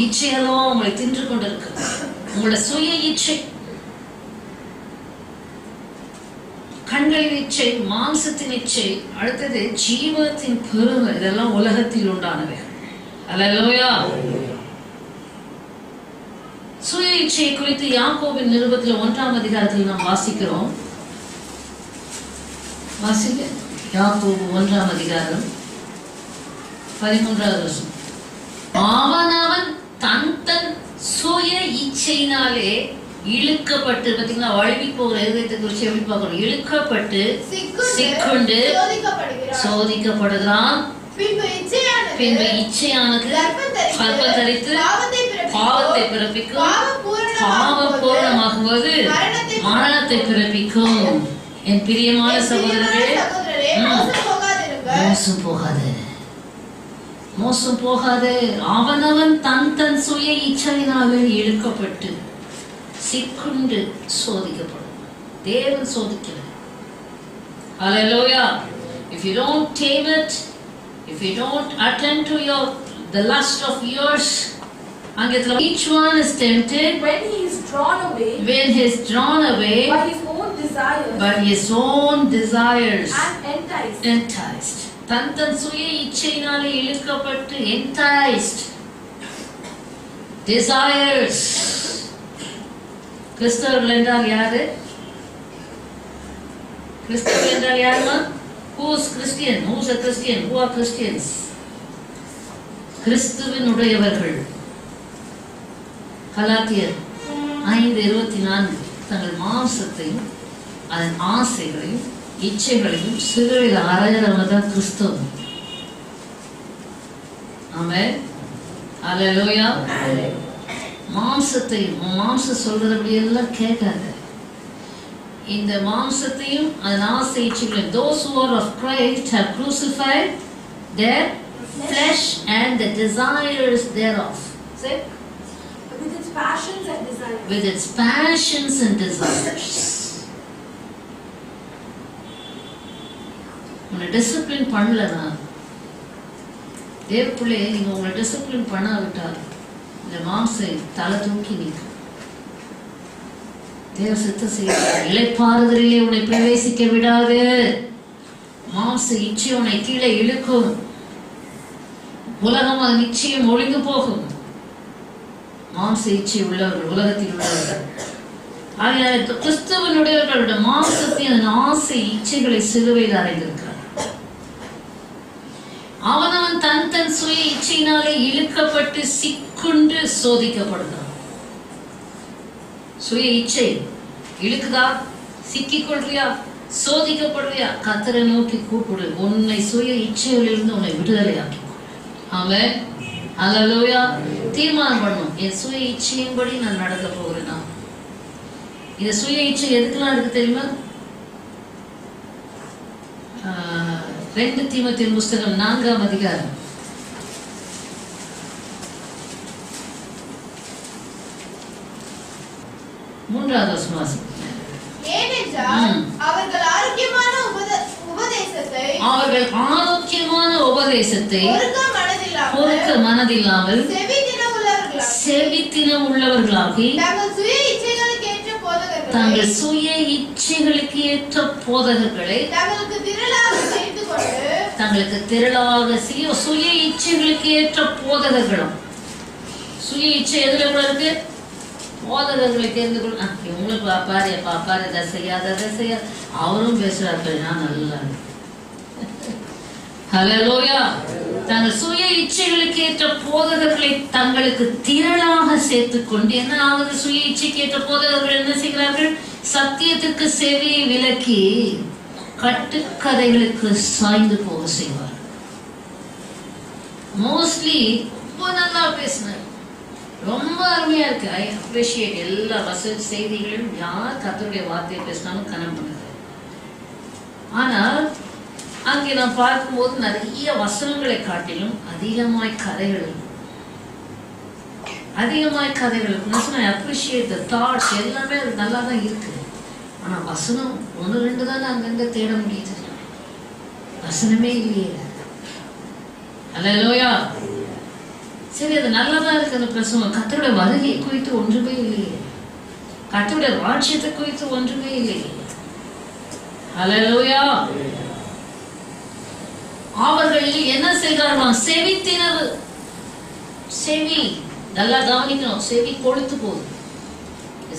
இச்சையெல்லாம் உங்களை தின்று கொண்டிருக்கு. உங்களோட சுய இச்சை, கண்களின் இச்சை, மாம்சத்தின் இச்சை, அடுத்தது ஜீவத்தின் பெருமை. இதெல்லாம் உலகத்தில் உண்டானவை. அல்லேலூயா. சுய இச்சை குறித்து யாக்கோபின் நிருபத்தில் 1ஆம் அதிகாரத்தில் நாம் வாசிக்கிறோம். வாசிக்க யாக்கோபு 1ஆம் அதிகாரம் 13வது வசனம். அவனவன் தன் சுய இச்சையினாலே இழுக்கப்பட்டு, பாத்தீங்களா, வழுவி போகிற இதயத்தை குறித்து எப்படி பார்க்கணும்? இழுக்கப்பட்டு சிக்குண்டு சோதிக்கப்படுகிறான். பின்பு இச்சையானது கர்ப்பம் தரித்து பாவத்தை பிறப்பிக்கும். பாவம் பூரணமாகுவது மரணத்தை பிறப்பிக்கும். என் பிரியமான சகோதரர்களே, மோசம் போகாது, மோசம் போகாது. அவனவன் தன் சுய இச்சையினாலே இழுக்கப்பட்டு சிக்குண்டு சோதிக்கப்படும். தேவன் சோதிக்கிறார். Hallelujah. If you don't tame it, if you don't attend to the lust of yours, each one is tempted when he is drawn away by his own desires and enticed. தன் சுய இச்சையினாலே இழுக்கப்பட்டு enticed, desires. கிறிஸ்தவர்கள் என்றால் யாரு? கிறிஸ்தவர்கள் என்றால் யாருமா? Who is Christian? Who is a Christian? Who are Christians? கிறிஸ்துவினுடையவர்கள். கலாத்தியர் 5:24 தங்கள் மாம்சத்தையும் அதன் ஆசைகளையும் இச்சைகளையும் சிறுவையில் அறையிறவங்க தான் கிறிஸ்தவம். ஆமென். அல்லேலூயா. மாம்சத்தையும், மாம்சம் சொல்றபடி எல்லாம் கேட்காத. இந்த மாம்சத்தையும் அதன் ஆசை இச்சைகளையும், those who are of Christ have crucified their flesh and the desires thereof. Say, with its passions and desires. With its passions and desires. உன்னை டிசிப்ளின் பண்ணலனா, தேவ பிள்ளையை நீங்க உங்களை டிசிப்ளின் பண்ணாவிட்டால் இந்த மாம்சம் தலை தூக்கி நிற்கும். தேவ சித்தம் செய்ய இளைப்பாறுதலிலே உன்னை பிரவேசிக்க விடாது. மாம்ச இச்சை உன்னை கீழே இழுக்கும். உலகம் அது நிச்சயம் ஒழிந்து போகும். மாம்ச இச்சை உள்ளவர்கள் உலகத்தில் உள்ளவர்கள். ஆகையால் கிறிஸ்தவனுடையவர்களுடைய மாம்சத்தின் அதன் ஆசை இச்சைகளை சிலுவையில் அறைந்திருக்கிறார். அவனவன் தன் சுய இச்சையினாலே இழுக்கப்பட்டு சிக்குண்டு சோதிக்கப்படுகிறான். சுய இச்சை இழுக்குதா? சிக்கிக் கொள்றியா? சோதிக்கப்படுறியா? கர்த்தரை நோக்கி கூப்பிடு. உன்னை சுய இச்சைகளிலிருந்து உன்னை விடுதலையாக்கி. ஆமென். அல்லேலூயா. தீர்மானம் பண்ணும், என் சுய இச்சையின்படி நான் நடக்க போகிறேனா? இந்த சுய இச்சை எதுக்கெல்லாம் இருக்கு தெரியுமா? 2 தீமோத்தேயு புத்தகம் 4ஆம் அதிகாரம் 3வது வசனம். ஏனென்றால் அவர்கள் ஆரோக்கியமான உபதேசத்தை பொறுக்க மனதில்லாமல் செவித்தினம் உள்ளவர்களாகி தங்கள் சுய இச்சைகளுக்கு ஏற்ற போதகர்களை தங்களுக்கு திரளாக சுய இச்சைகளுக்கு ஏற்ற போதகர்களும். சுய இச்சை எதுல கூட இருக்கு? போதகர்களை தேர்ந்து கொள்ள. இவங்களுக்கு பாப்பாரு இதை செய்யாத அவரும் பேசுறாரு, நான் நல்லா. ஹல்லேலூயா. தங்கள் சுய இச்சைகளுக்கு ஏற்ற போதகர்களை தங்களுக்கு திரளாக சேர்த்துக் கொண்டு என்ன ஆகுது? சுய இச்சைக்கு ஏற்ற போதகர்கள் என்ன செய்கிறார்கள்? சத்தியத்துக்கு செவியை விலக்கி கட்டுக்கதைகளுக்கு சாய்ந்து போக செய்வார். மோஸ்ட்லி ரொம்ப நல்லா பேசினார், ரொம்ப அருமையா இருக்கு. ஐ அப்ரிஷியேட் எல்லா வசதி செய்திகளும். யார் கர்த்தருடைய வார்த்தையை பேசினாலும் கனம் பண்ணுது. ஆனால் அங்கே நான் பார்க்கும்போது நிறைய வசனங்களை காட்டிலும் அதிகமாய் கதைகள் அப்ரிஷியேட் த தாட்ஸ் எல்லாமே அது நல்லா தான் இருக்கு. ஆனா வசனம் 1-2 தான் அங்கங்க தேட முடியுது. வசனமே இல்லையே. அல்லேலூயா. சரி, அது நல்லதா இருக்கு. அந்த பிரசங்கம் கர்த்தருடைய வருகை குறித்து ஒன்றுமே இல்லையே. கர்த்தருடைய ராஜ்யத்தை குறித்து ஒன்றுமே இல்லையே. அல்லேலூயா. அவர்கள் என்ன செய்கிறார்கள்? செவித்தினவு. செவி நல்லா கவனிக்கணும். செவி கொழுத்து போகுது.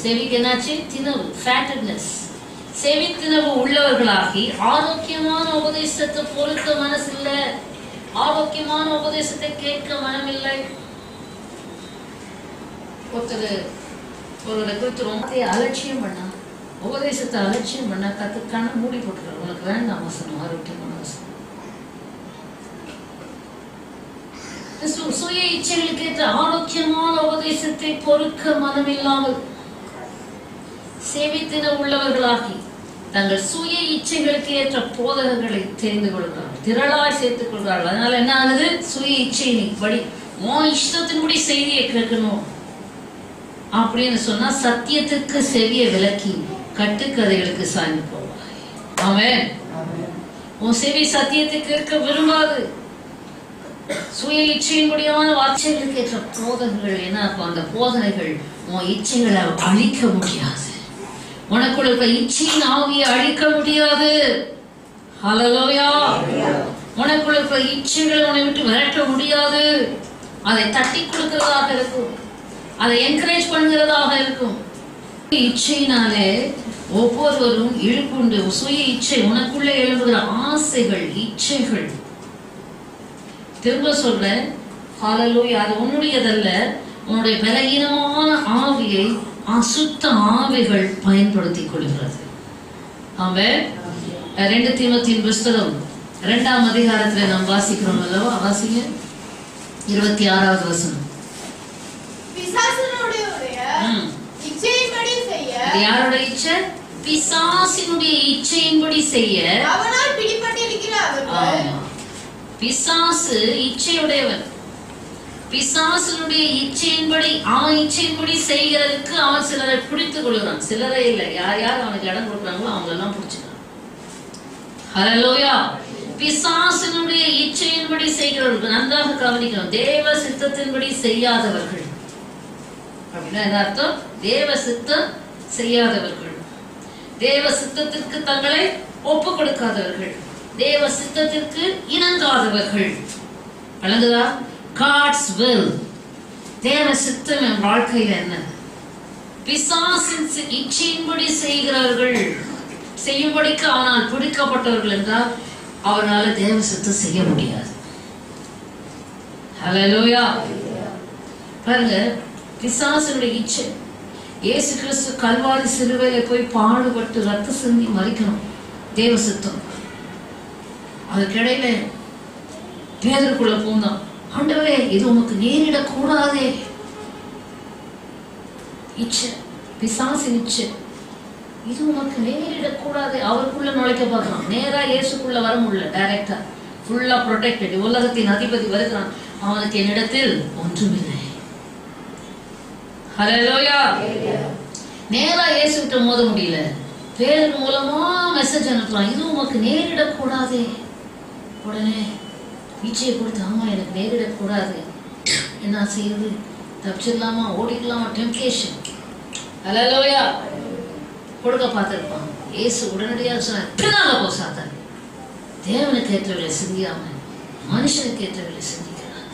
செவிக்கு என்னாச்சு? தினவு, ஃபேட்டட்னஸ். செவி தினவு உள்ளவர்களாகி ஆரோக்கியமான உபதேசத்தை பொறுக்க மனசு இல்லை, ஆரோக்கியமான உபதேசத்தை கேட்க மனம் இல்லை. ஒருவரை குறித்து ரொம்ப அலட்சியம் பண்ணா, உபதேசத்தை அலட்சியம் பண்ணா கண்ணை மூடி போட்டுறாரு. உனக்கு வேண்டாம் வசனம், ஆரோக்கியமான வசனம். சுய இச்சைகளுக்கு ஏற்ற ஆரோக்கியமான உபதேசத்தை பொறுக்க மனம் இல்லாமல் செவித்தின உள்ளவர்களாகி தங்கள் சுய இச்சைகளுக்கு ஏற்ற போதகங்களை தெரிந்து கொள்கிறார்கள், திரளாய் சேர்த்துக் கொள்கிறார்கள். அதனால என்ன ஆகுது? சுய இச்சையின்படி உன் இஷ்டத்தின்படி செய்தியை கேட்கணும் அப்படின்னு சொன்னா சத்தியத்துக்கு செவியை விலக்கி கட்டுக்கதைகளுக்கு சாய்ந்து போவாய். ஆமென். உன் செவி சத்தியத்தை கேட்க விரும்பாது. சுய இச்சையின்படியான வார்த்தைகளுக்கு ஏற்ற போதகங்கள் என்ன? அந்த போதனைகள் உன் இச்சைகளை அழிக்க முடியாது. உனக்குள்ள இருக்க இச்சையின் ஆவியை அழிக்க முடியாது. ஹல்லேலூயா. உனக்குள்ள இருக்க இச்சைகளை உன்னை விட்டு விரட்ட முடியாது. அதை தட்டி கொடுக்கிறதாக இருக்கும், அதை என்கரேஜ் பண்ணுகிறதாக இருக்கும். இச்சையினாலே ஒவ்வொருவரும் இழுப்புண்டு. சுய இச்சை, உனக்குள்ளே எழும்புகிற ஆசைகள், இச்சைகள். திரும்ப சொல்றேன், ஹல்லேலூயா, அது உன்னுடையதல்ல. உன்னுடைய பலகீனமான ஆவியை அசுத்த ஆவிகள் பயன்படுத்திக் கொள்கிறது. ஆமென். 2 தீமோத்தேயுவின் புத்தகம் 2ஆம் அதிகாரத்துல நாம் வாசிக்கிறோம் அல்லவா? வாசிங்க 26வது வசனம். பிசாசினுடைய இச்சையின்படி செய்ய. யாரோட இச்சை? பிசாசினுடைய இச்சையின்படி செய்ய அவனால் பிடிபட்டிருக்கிறார்கள். பிசாசு இச்சையுடையவன். பிசாசினுடைய இச்சையின்படி அவன் இச்சையின்படி செய்கிறதுக்கு அவன் சிலரை பிடித்துக் கொள்கிறான். சிலரை இல்லை, யார் யார் அவனுக்கு இடம் கொடுக்குறாங்களோ அவங்களெல்லாம் பிடிச்சிக்கிறான். ஹல்லேலூயா. பிசாசினுடைய இச்சையின்படி செய்கிறவர்கள் நன்றாக கவனிக்கணும். தேவ சித்தத்தின்படி செய்யாதவர்கள் அப்படின்னா என்ன அர்த்தம்? தேவ சித்தம் செய்யாதவர்கள், தேவ சித்தத்திற்கு தங்களை ஒப்பு கொடுக்காதவர்கள், தேவ சித்தத்திற்கு இணங்காதவர்கள். வழங்குதா? God's will, தேவ சித்தம் என் வாழ்க்கையில் என்ன? பிசாசின் இச்சையின்படி செய்கிறார்கள். செய்யும்படிக்கு அவனால் பிடிக்கப்பட்டவர்கள் என்றால் அவரால் தேவ சித்தம் செய்ய முடியாது. ஹல்லேலூயா. பாருங்க, பிசாசினுடைய இச்சை. இயேசு கிறிஸ்து கல்வாரி சிலுவையில போய் பாடுபட்டு ரத்த சிந்தி மரிக்கணும், தேவ சித்தம். அதுக்கிடையில பேதருக்குள்ள பூந்தான். ஆண்டவரே, இது உனக்கு நேரிடக்கூடாதே. இச்சை, பிசாசின் இச்சை, இது உனக்கு நேரிடக்கூடாது. அவருக்குள்ள நுழைக்க பார்க்கலாம். நேரா இயேசுக்குள்ள வர முடியல. டைரக்டா ஃபுல்லா ப்ரொடெக்டட். உலகத்தின் அதிபதி வருகிறான். அவனுக்கு என்னிடத்தில் ஒன்றுமில்லை. ஹல்லேலூயா. நேரா இயேசுகிட்ட மோத முடியல. பேர் மூலமா மெசேஜ் அனுப்புறான், இது உனக்கு நேரிடக்கூடாதே. உடனே இச்சையை கொடுத்து, ஆமா எனக்கு நேரிடக்கூடாது, என்ன செய்யுது? தப்பிச்சிடலாமா, ஓடிக்கலாமா? டெம்ப்டேஷன். ஹல்லேலூயா. கொடுக்க பார்த்திருப்பான். இயேசு உடனடியாக சொன்னார், பின்னால போ சாத்தான். தேவனுக்கு ஏற்றவர்களை சிந்தியாம மனுஷனுக்கு ஏற்றவர்களை சிந்திக்கிறார்.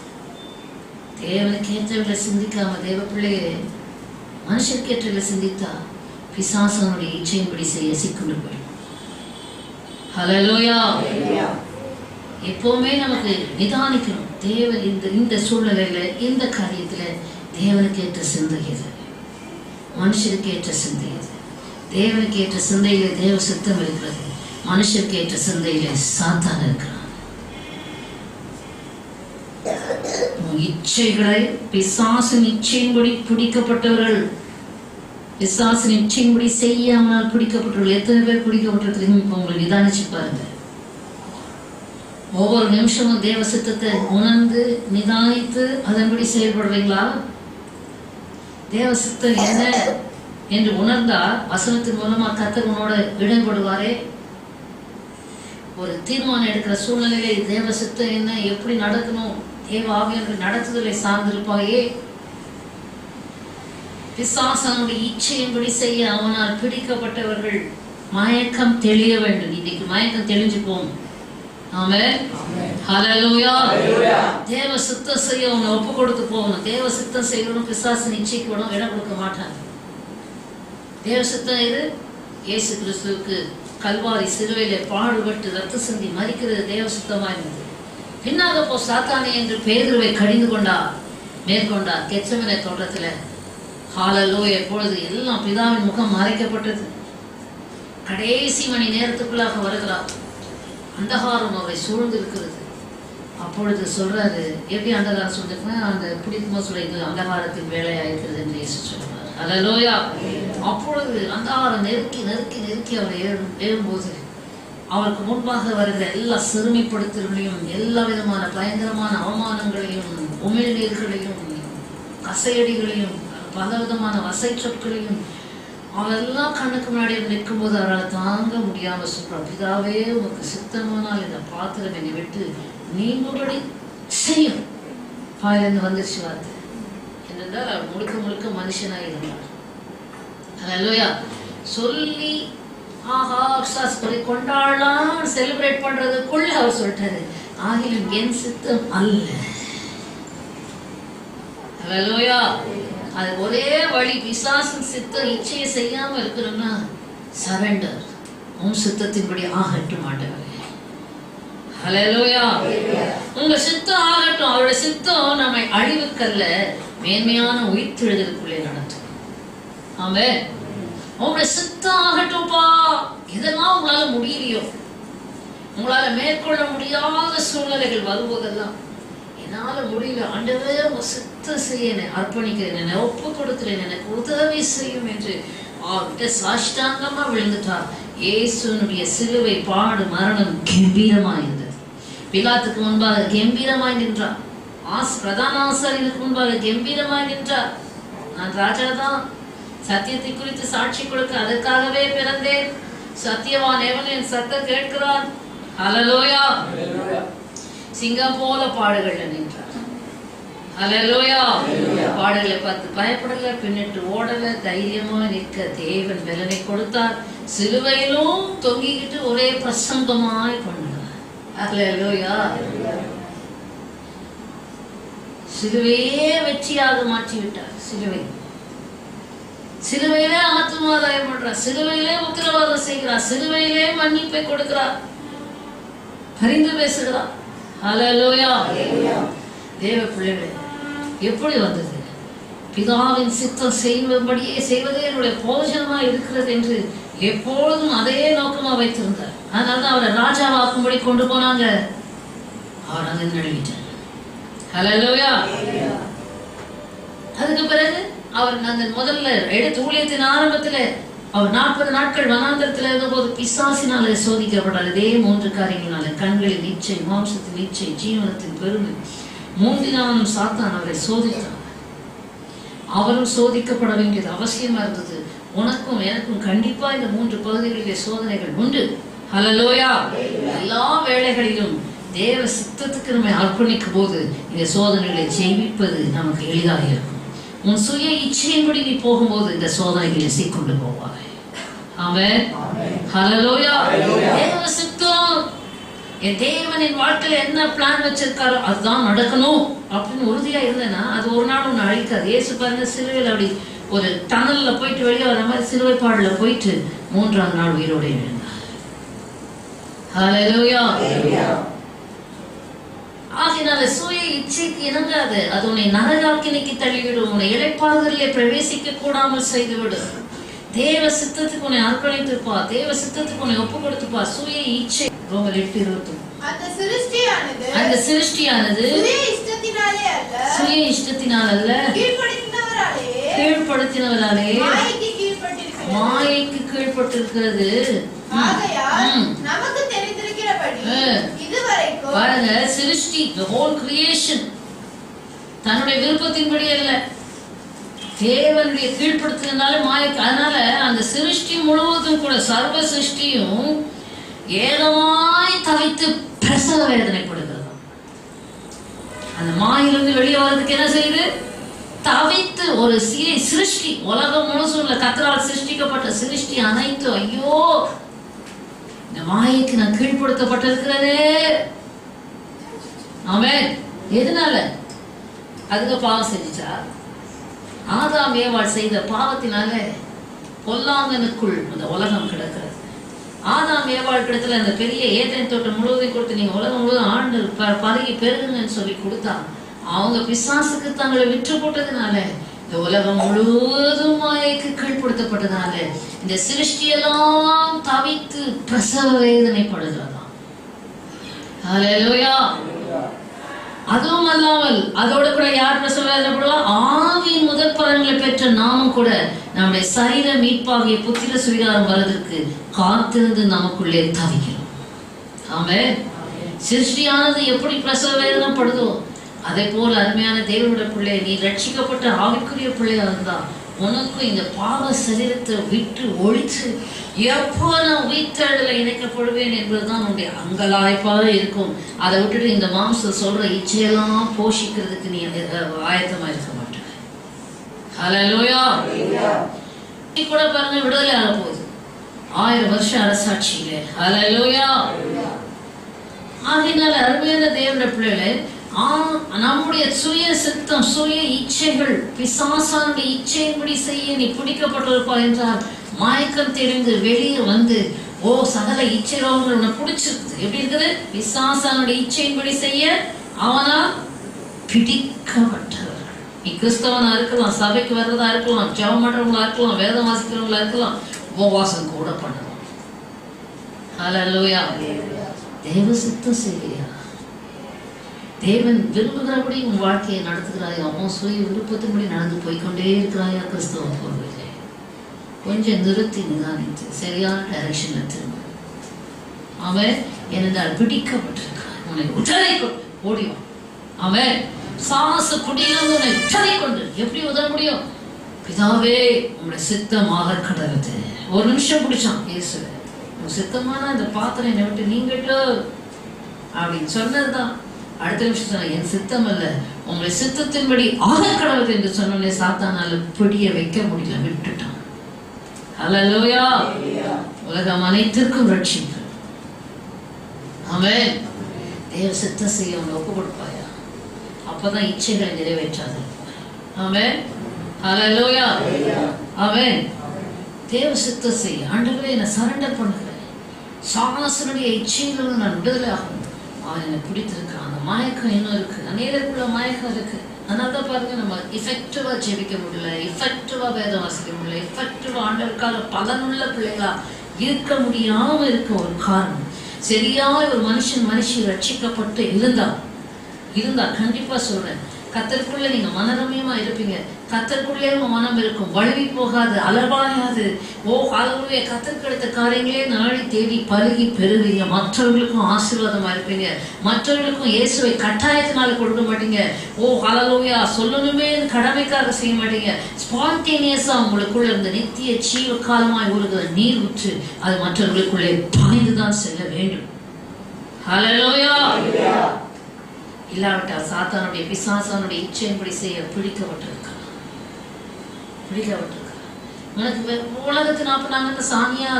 தேவனுக்கு ஏற்றவர்களை சிந்திக்காம தேவ பிள்ளையே மனுஷனுக்கு ஏற்றவர்களை சிந்தித்தா பிசாசனுடைய இச்சையின்படி செய்ய சிக்கொண்டு போயிடும். ஹல்லேலூயா. எப்பவுமே நமக்கு நிதானிக்கணும். தேவன் இந்த சூழ்நிலையில இந்த காரியத்துல தேவனுக்கு ஏற்ற சிந்தை எது, மனுஷனுக்கு ஏற்ற சிந்தை எது? தேவனுக்கு ஏற்ற சிந்தையில தேவ சித்தம் இருக்கிறது, மனுஷனுக்கு ஏற்ற சிந்தையில சாத்தான் இருக்கிறான். இச்சைகளை பிசாசின் இச்சையின்படி பிடிக்கப்பட்டவர்கள், பிசாசின் இச்சையின்படி செய்யாமல் பிடிக்கப்பட்டவர்கள் எத்தனை பேர் பிடிக்கப்பட்டிருக்கிறீங்க? இப்போ உங்களை நிதானிச்சு பாருங்க. ஒவ்வொரு நிமிஷமும் தேவ சித்தத்தை உணர்ந்து நிதானித்து அதன்படி செயல்படுறீங்களா? தேவ சித்தம் என்ன என்று உணர்ந்தா வசனத்தின் மூலமா கர்த்தர் உன்னோட இடம்படுவாரே. ஒரு தீர்மானம் எடுக்கிற சூழ்நிலையிலே தேவ சித்தம் என்ன, எப்படி நடக்கணும், தேவ ஆவியானவர் நடத்துதலை சார்ந்திருப்பாயே. பிசாசனுடைய இச்சையின்படி செய்ய அவனால் பிடிக்கப்பட்டவர்கள் மயக்கம் தெளிய வேண்டும். இன்னைக்கு மயக்கம் தெளிஞ்சு போகும். ஆமென். ஹல்லேலூயா. தேவ சித்தம் செய்ய அவனை ஒப்பு கொடுத்து போகணும். தேவ சித்தம் செய்யணும். பிசாசின் இச்சைக்கு இடம் கொடுக்க மாட்டாங்க. தேவ சித்தம் இது இயேசு கிறிஸ்துவுக்கு கல்வாரி சிலுவையிலே பாடுபட்டு ரத்த சிந்தி மரிக்கிறது தேவ சித்தமா இருந்தது. பின்னாக போ சாத்தானே என்று பேதுருவை கடிந்து மேற்கொண்டார் கெத்செமனே தோட்டத்துல. ஹல்லேலூயா. எப்பொழுது எல்லாம் பிதாவின் முகம் மறைக்கப்பட்டது, கடைசி மணி நேரத்துக்குள்ளாக வருகிறார். அந்தகாரம் அவரை சூழ்ந்து இருக்கிறது. அப்பொழுது சொல்றாரு, எப்படி அந்தகாரம் சொல்லிருக்கா, அந்த பிடிக்குமோ சொல்லிட்டு அந்தகாரத்தின் வேலையாயிருக்கிறது என்று இயேசு சொல்றார். ஹல்லேலூயா. அப்பொழுது அந்தகாரம் நெருக்கி நெருக்கி நெருக்கி அவர் ஏறும்போது அவருக்கு முன்பாக வருகிற எல்லா சிறுமைப்படுத்தல்களையும், எல்லா விதமான பயங்கரமான அவமானங்களையும், உமிழ்நீர்களையும், கசையடிகளையும், பல விதமான வசை சொற்களையும் அவெல்லாம் கண்ணுக்கு முன்னாடி நிற்கும் போது அவரால் தாங்க முடியாம சொல்றார், பிதாவே உனக்கு சித்தமானால் இந்த பாத்திரம் என்னை விட்டு நீங்கும்படி செய்யும். பாயிலிருந்து வந்துருச்சு வார்த்தை. என்னென்றால் அவர் முழுக்க முழுக்க மனுஷனாக இருந்தார். ஹல்லேலூயா. சொல்லி ஆஹா கொண்டாடலாம் செலிப்ரேட் பண்றதுக்குள்ள அவர் சொல்லிட்டாரு, ஆகிலும் என் சித்தம் அல்ல. ஹல்லேலூயா. அது ஒரே வழி. பிசாசின் சித்தம் இச்சையை செய்யாம இருக்கணும்னா சரண்டர். உன் சித்தத்தின்படி ஆகட்டும் ஆண்டவரே. ஹல்லேலூயா. உங்க சித்தம் ஆகட்டும். அவருடைய சித்தம் நம்மை அழிவுக்கல்ல மேன்மையான உயிர்த்தெழுதலுக்குள்ளே நடத்தும். ஆமென். உங்களுடைய சித்தம் ஆகட்டும்பா. இதெல்லாம் உங்களால முடியலையோ, உங்களால மேற்கொள்ள முடியாத சூழ்நிலைகள் வரும்போதெல்லாம் என்னால முடியல ஆண்டவரே உங்க சித்தம் செய்ய அர்ப்பணிக்கிறேன், என்னை ஒப்பு கொடுக்கிறேன், எனக்கு உதவி செய்யும் என்று அவர்கிட்ட சாஷ்டாங்கமா விழுந்துட்டார். இயேசுனுடைய சிலுவை பாடு மரணம் கம்பீரமாய் இருந்தது. பிலாத்துக்கு முன்பாக கம்பீரமாய் நின்றார். பிரதான ஆசாரியனுக்கு முன்பாக கம்பீரமாய் நின்றார். நான் ராஜாதான், சத்தியத்தை குறித்து சாட்சி கொடுக்க அதற்காகவே பிறந்தேன். சத்தியவான் எவன் என் சத்தம் கேட்கிறான். ஹல்லேலூயா. சிங்கம் போல பாடுகள்ல நின்றார். ஹல்லேலூயா. பாடுகளை பார்த்து பயப்படல, பின்னிட்டு ஓடல, தைரியமா நிற்க தேவன் பலனை கொடுத்தார். சிலுவையிலும் தொங்கிக்கிட்டு ஒரே பிரசங்கமாய் கொண்டார். ஹல்லேலூயா. சிலுவையே வெற்றியாக மாற்றி விட்டார். சிலுவையிலே ஆத்மாதாயம் பண்றார், சிலுவையிலே உத்தரவாதம் செய்கிறார், சிலுவையிலே மன்னிப்பை கொடுக்கிறார், பரிந்து பேசுகிறார். ஹல்லேலூயா. தேவ பிள்ளைகளே, எப்படி வந்தது? பிதாவின் சித்தம் செய்வதே என்னுடைய போஜனமா இருக்கிறது என்று எப்பொழுதும் அதே நோக்கமா வைத்திருந்தார். அதனால்தான் அவரை ராஜாவாக்கும்படி கொண்டு போனாங்க. அவர் அங்க நழுவிட்டார். ஹல்லேலூயா. அதுக்கு பிறகு அவர் அந்த முதல்ல எடுத்து ஊழியத்தின் ஆரம்பத்துல அவர் 40 நாட்கள் வனாந்தரத்தில் இருந்தபோது பிசாசினால சோதிக்கப்பட்டார். இதே 3 காரியங்களால: கண்களின் இச்சை, மாம்சத்தின் இச்சை, ஜீவனத்தின் பெருமை. 3ஆம் சாத்தான் அவரை சோதித்தார். அவரும் சோதிக்கப்பட வேண்டியது அவசியமா இருந்தது. உனக்கும் எனக்கும் கண்டிப்பா இந்த 3 பகுதிகளிலே சோதனைகள் உண்டு. ஹல்லேலூயா. எல்லா வேளைகளிலும் தேவ சித்தத்துக்கு நம்மை அர்ப்பணிக்கும் போது இந்த சோதனைகளை ஜெயிப்பது நமக்கு எளிதாக இருக்கும். உன் சுய இச்சையின்படி நீ போகும்போது இந்த சோதனைகளை சீக்கொண்டு போவாய். ஆமென். ஹல்லேலூயா. தேவ சித்தம் என் தேவன் என் வாழ்க்கையில என்ன பிளான் வச்சிருக்காரோ அதுதான் நடக்கணும் அப்படின்னு உறுதியா இருந்தேன்னா அது ஒரு நாள் ஒன்று அழிக்காது. இயேசு பாருங்க சிலுவையில் அப்படி ஒரு டனல்ல போயிட்டு வெளியே வர மாதிரி சிலுவை பாடல போயிட்டு 3ஆம் நாள் உயிரோடு எழுந்தார். ஹல்லேலூயா. ஆகினால சுய இச்சைக்கு இணங்காது. அது உன்னை நரகாக்கினைக்கு தள்ளிவிடும். உன்னை இளைப்பாறுதலிலே பிரவேசிக்க கூடாமல் செய்துவிடும். தேவ சித்தத்துக்கு உன்னை அர்ப்பணித்துப்பா. தேவ சித்தத்துக்கு உன்னை ஒப்பு கொடுத்துப்பா. சுய இச்சை ரோமர் 8:20. அந்த சிருஷ்டியானது சுய இஷ்டத்தினால் அல்ல கீழ்ப்படுத்தினவராலே மாயைக்கு கீழ்பட்டிருக்கிறது. பாருங்க, சிருஷ்டி the whole creation தன்னுடைய விருப்பத்தின்படி அல்ல, தேவனுடைய கீழ்படுத்தினால மாயைக்கு. அதனால அந்த சிருஷ்டி முழுவதும் கூட சர்வ சிருஷ்டியும் ஏகமாய் தவித்து பிரசவ வேதனைப்படுகிறது. அந்த மாயிலிருந்து வெளியே வர்றதுக்கு என்ன செய்யுது? தவித்து ஒரு சிருஷ்டி, உலகம் முழுசும் உள்ள கர்த்தரால் சிருஷ்டிக்கப்பட்ட சிருஷ்டி அனைத்து ஐயோ இந்த மாயைக்கு நான் கீழ்படுத்தப்பட்டிருக்கிறதே. ஆமென். எதனால? அதுக்கு பாவம் செஞ்சுச்சா? ஆதாம் ஏவாள் செய்த பாவத்தினால பொல்லாங்கனுக்குள் அந்த உலகம் கிடக்கிறது. ஆதாம் ஏவாள் கிடத்துல அந்த பெரிய ஏதேன் தோட்டம் முழுவதையும் கொடுத்து நீங்க உலகம் முழுவதும் ஆண்டு பருகி பெருகுங்கன்னு சொல்லி கொடுத்தா அவங்க பிசாசுக்கு தங்களை விற்று போட்டதுனால இந்த உலகம் முழுவதும் மாயைக்கு கீழ்படுத்தப்பட்டதுனால இந்த சிருஷ்டியெல்லாம் தவித்து பிரசவ வேதனைப்படுகிறதாம். ஹல்லேலூயா. அதுவும் அல்லாமல் அதோட கூட யார் பிரசவ வேதனைப்படுவா? ஆவியின் முதல் பலன்களை பெற்ற நாமும் கூட நம்முடைய சரீர மீட்பாகிய புத்திர சுவிகாரம் வருவதற்கு காத்திருந்து நமக்குள்ளே தவிக்கிறோம். ஆமென். சிருஷ்டியானது எப்படி பிரசவ வேதனைப்படுதோ அதே போல அருமையான தேவனுடைய பிள்ளை, நீ ரட்சிக்கப்பட்ட ஆவிக்குரிய பிள்ளையா இருந்தா உனக்கும் இந்த பாவ சரீரத்தை விட்டு ஒழித்து எப்போ நான் உயிர்த்தெழுதல இணைக்கப்படுவேன் என்பதுதான் உன்னுடைய அங்கலாய்ப்பாக இருக்கும். அதை விட்டுட்டு இந்த மாம்சம் சொல்ற இச்சையெல்லாம் போஷிக்கிறதுக்கு நீ ஆயத்தமா இருக்க மாட்டேன். ஹல்லேலூயா. கூட பாருங்க, விடுதலை ஆக போகுது 1000 வருஷம் அரசாட்சியில. ஹல்லேலூயா. ஆகினால அருமையான தேவனுடைய பிள்ளைகளே, நம்முடைய சுய சித்தம் சுய இச்சைகள் பிசாசானுடைய இச்சையின்படி செய்ய நீ பிடிக்கப்பட்டிருப்பாய் என்றால் மயக்கம் தெரிந்து வெளியே வந்து ஓ சகல இச்சைகள் உன்னை பிடிச்சிருக்குது. எப்படி இருக்குது? பிசாசானுடைய இச்சையின்படி செய்ய அவனால் பிடிக்கப்பட்டவர்கள். நீ கிறிஸ்தவனா இருக்கலாம், சபைக்கு வர்றதா இருக்கலாம், ஜெபம் பண்றவங்களா இருக்கலாம், வேதம் வாசிக்கிறவங்களா இருக்கலாம், உபவாசம் கூட பண்ணலாம். ஹல்லேலூயா. தேவ சித்தம் செய்யா. தேவன் விரும்புகிறபடி உன் வாழ்க்கையை நடத்துகிறாயா? அவன் சுய விருப்பத்தின்படி நடந்து போய்கொண்டே இருக்கிறாயா? கிறிஸ்தவ பொருளிலே கொஞ்சம் நிறுத்தி நிதானித்து சரியான டைரக்ஷன்ல திரும்ப. அவன் ஏனென்றால் பிடிக்கப்பட்டிருக்கிறான். உன்னை உடலை கொண்டு ஓடிவான். அவன் சாச குடியிலிருந்து உன்னை உடலை கொண்டு எப்படி உதவ முடியும்? பிதாவே உங்களுடைய சித்தமாக கடவுது. ஒரு நிமிஷம் பிடிச்சான் இயேசு. உன் சித்தமான அந்த பாத்திரம் என்னை விட்டு நீங்கிட்டு அப்படின்னு சொன்னதுதான். அடுத்த நிமிஷம் சொன்ன என் சித்தம் அல்ல உங்களை சித்தத்தின்படி ஆக கடவுள் என்று சொன்னே சாத்தானால பிடிய வைக்க முடியல, விட்டுட்டான். ஹல்லேலூயா. உலகம் அனைத்திற்கும் ரட்சிப்பு. ஆமென். தேவ சித்தம் செய்ய அவங்க ஒப்பு கொடுப்பாயா? அப்பதான் இச்சைகளை நிறைவேற்றாது. ஆமென். ஹல்லேலூயா. ஆமென். தேவ சித்தம் செய்ய ஆண்டவரே நான் சரண்டர் பண்ணுகிறேன். சாசனுடைய இச்சையிலிருந்து நான் விடுதலை ஆகணும். என்னை பிடித்திருக்கான். அந்த மயக்கம் இன்னும் இருக்கு, அநேகருக்குள்ள மயக்கம் இருக்கு. அதனால தான் பாருங்க நம்ம இஃபெக்டிவா ஜெபிக்க முடியல, இஃபெக்டிவா வேதம் வாசிக்க முடியல, இஃபெக்டிவா ஆண்டவருக்காக பலனுள்ள பிள்ளைகளா இருக்க முடியாம இருக்க ஒரு காரணம். சரியா ஒரு மனுஷி ரட்சிக்கப்பட்டு இருந்தா கண்டிப்பா சொல்றேன், கர்த்தருக்குள்ள நீங்க மனரமியமா இருப்பீங்க. கர்த்தருக்குள்ளே உங்க மனம் இருக்கும், வழுவி போகாது, அலர்வாயாது. ஓ ஹல்லேலூயா. கர்த்தருக்கு எடுத்த காரியங்களே நாடி தேடி பருகி பெறுவீங்க. மற்றவர்களுக்கும் ஆசீர்வாதமா இருப்பீங்க. மற்றவர்களுக்கும் இயேசுவை கட்டாயத்தினால கொடுக்க மாட்டீங்க. ஓ ஹல்லேலூயா. சொல்லணுமே கடமைக்காக செய்ய மாட்டீங்க. ஸ்பான்டேனியஸா உங்களுக்குள்ள இருந்து நித்திய ஜீவ காலமாய் ஊறுகிற நீர் ஊற்று அது மற்றவர்களுக்குள்ளே பாய்ந்துதான் செல்ல வேண்டும். ஹல்லேலூயா. இல்லாவிட்டால் சாத்தானுடைய பிசாசானுடைய இச்சையின்படி செய்ய பிடிக்கப்பட்டிருக்கிறான். எனக்கு உலகத்தின் அப்ப நாங்க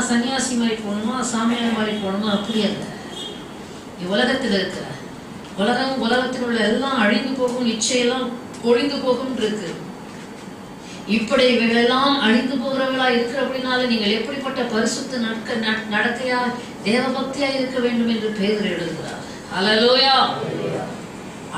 சன்னியாசி மாதிரி போகணுமா, சாமியார் மாதிரி போகணுமா? அப்படி அல்ல. உலகத்தில் இருக்கிற உலகத்தில் உள்ள எல்லாம் அழிந்து போகும், இச்சையெல்லாம் ஒழிந்து போகும் இருக்கு. இப்படி இவைகளெல்லாம் அழிந்து போகிறவர்களா இருக்கிறபடினால நீங்கள் எப்படிப்பட்ட பரிசுத்த நடக்கையா தேவபக்தியா இருக்க வேண்டும் என்று பேதுரு எழுதுகிறார். ஹல்லேலூயா.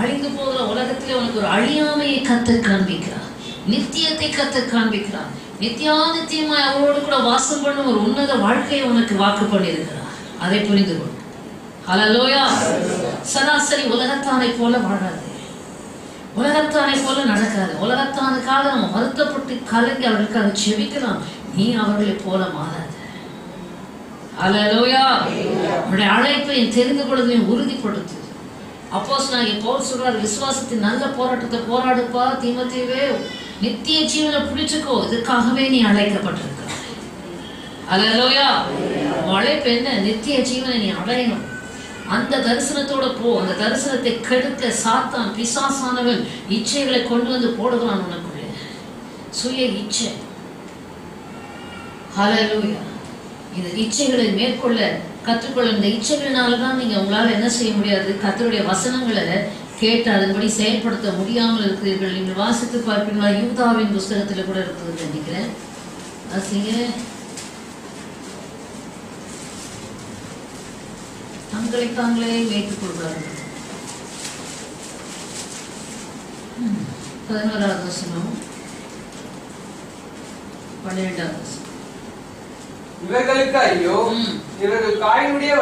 அழிந்து போகிற உலகத்திலே உனக்கு ஒரு அழியாமையை கர்த்தர் காண்பிக்கிறார், நித்தியத்தை கர்த்தர் காண்பிக்கிறார். நித்தியமாய் அவரோடு கூட வாசம் பண்ணும் ஒரு உன்னத வாழ்க்கையை உனக்கு வாக்கு பண்ணியிருக்கிறார். அதை புரிந்து கொள். ஹல்லேலூயா. சராசரி உலகத்தானை போல வாழாது, உலகத்தானை போல நடக்காது. உலகத்தானுக்காக நம்ம வருத்தப்பட்டு கலங்கி அவர்களுக்காக செபிக்கலாம், நீ அவர்களை போல மாறாது. ஹல்லேலூயா. உன்னுடைய அழைப்பை தெரிந்து கொள்வதையும் உறுதிப்படுத்து. அப்போஸ்தலனாகிய பவுல் சொல்றார், விசுவாசத்தின் நல்ல போராட்டத்தை போராடுப்பா தீமோத்தேயுவே, நித்திய ஜீவனை பிடிச்சுக்கோ, இதுக்காகவே நீ அழைக்கப்பட்டிருக்கிறாய். ஹல்லேலூயா. அழைப்பு என்ன? நித்திய ஜீவனை நீ அடையணும். அந்த தரிசனத்தோட போ. அந்த தரிசனத்தை கெடுக்க சாத்தான் பிசாசானவன் இச்சைகளை கொண்டு வந்து போடுகிறான் உனக்குள்ளே, சுய இச்சை. ஹல்லேலூயா. இந்த இச்சைகளை மேற்கொள்ள கற்றுக்கொள்ள. இந்த இச்சைகளினாலதான் நீங்க உங்களால என்ன செய்ய முடியாது? கர்த்தருடைய வசனங்களை கேட்டு அதன்படி செயல்படுத்த முடியாமல் இருக்கிறீர்கள். நீங்கள் வாசித்து பார்ப்பீங்களா? யூதாவின் புஸ்தகத்துல கூட இருக்குது நினைக்கிறேன். தங்களை தாங்களே வைத்துக் கொள்கிறார்கள். 11வது வசனம் 12வது வசனம். இவர்களுக்கு ஐயோ, இவர்கள் காயினுடைய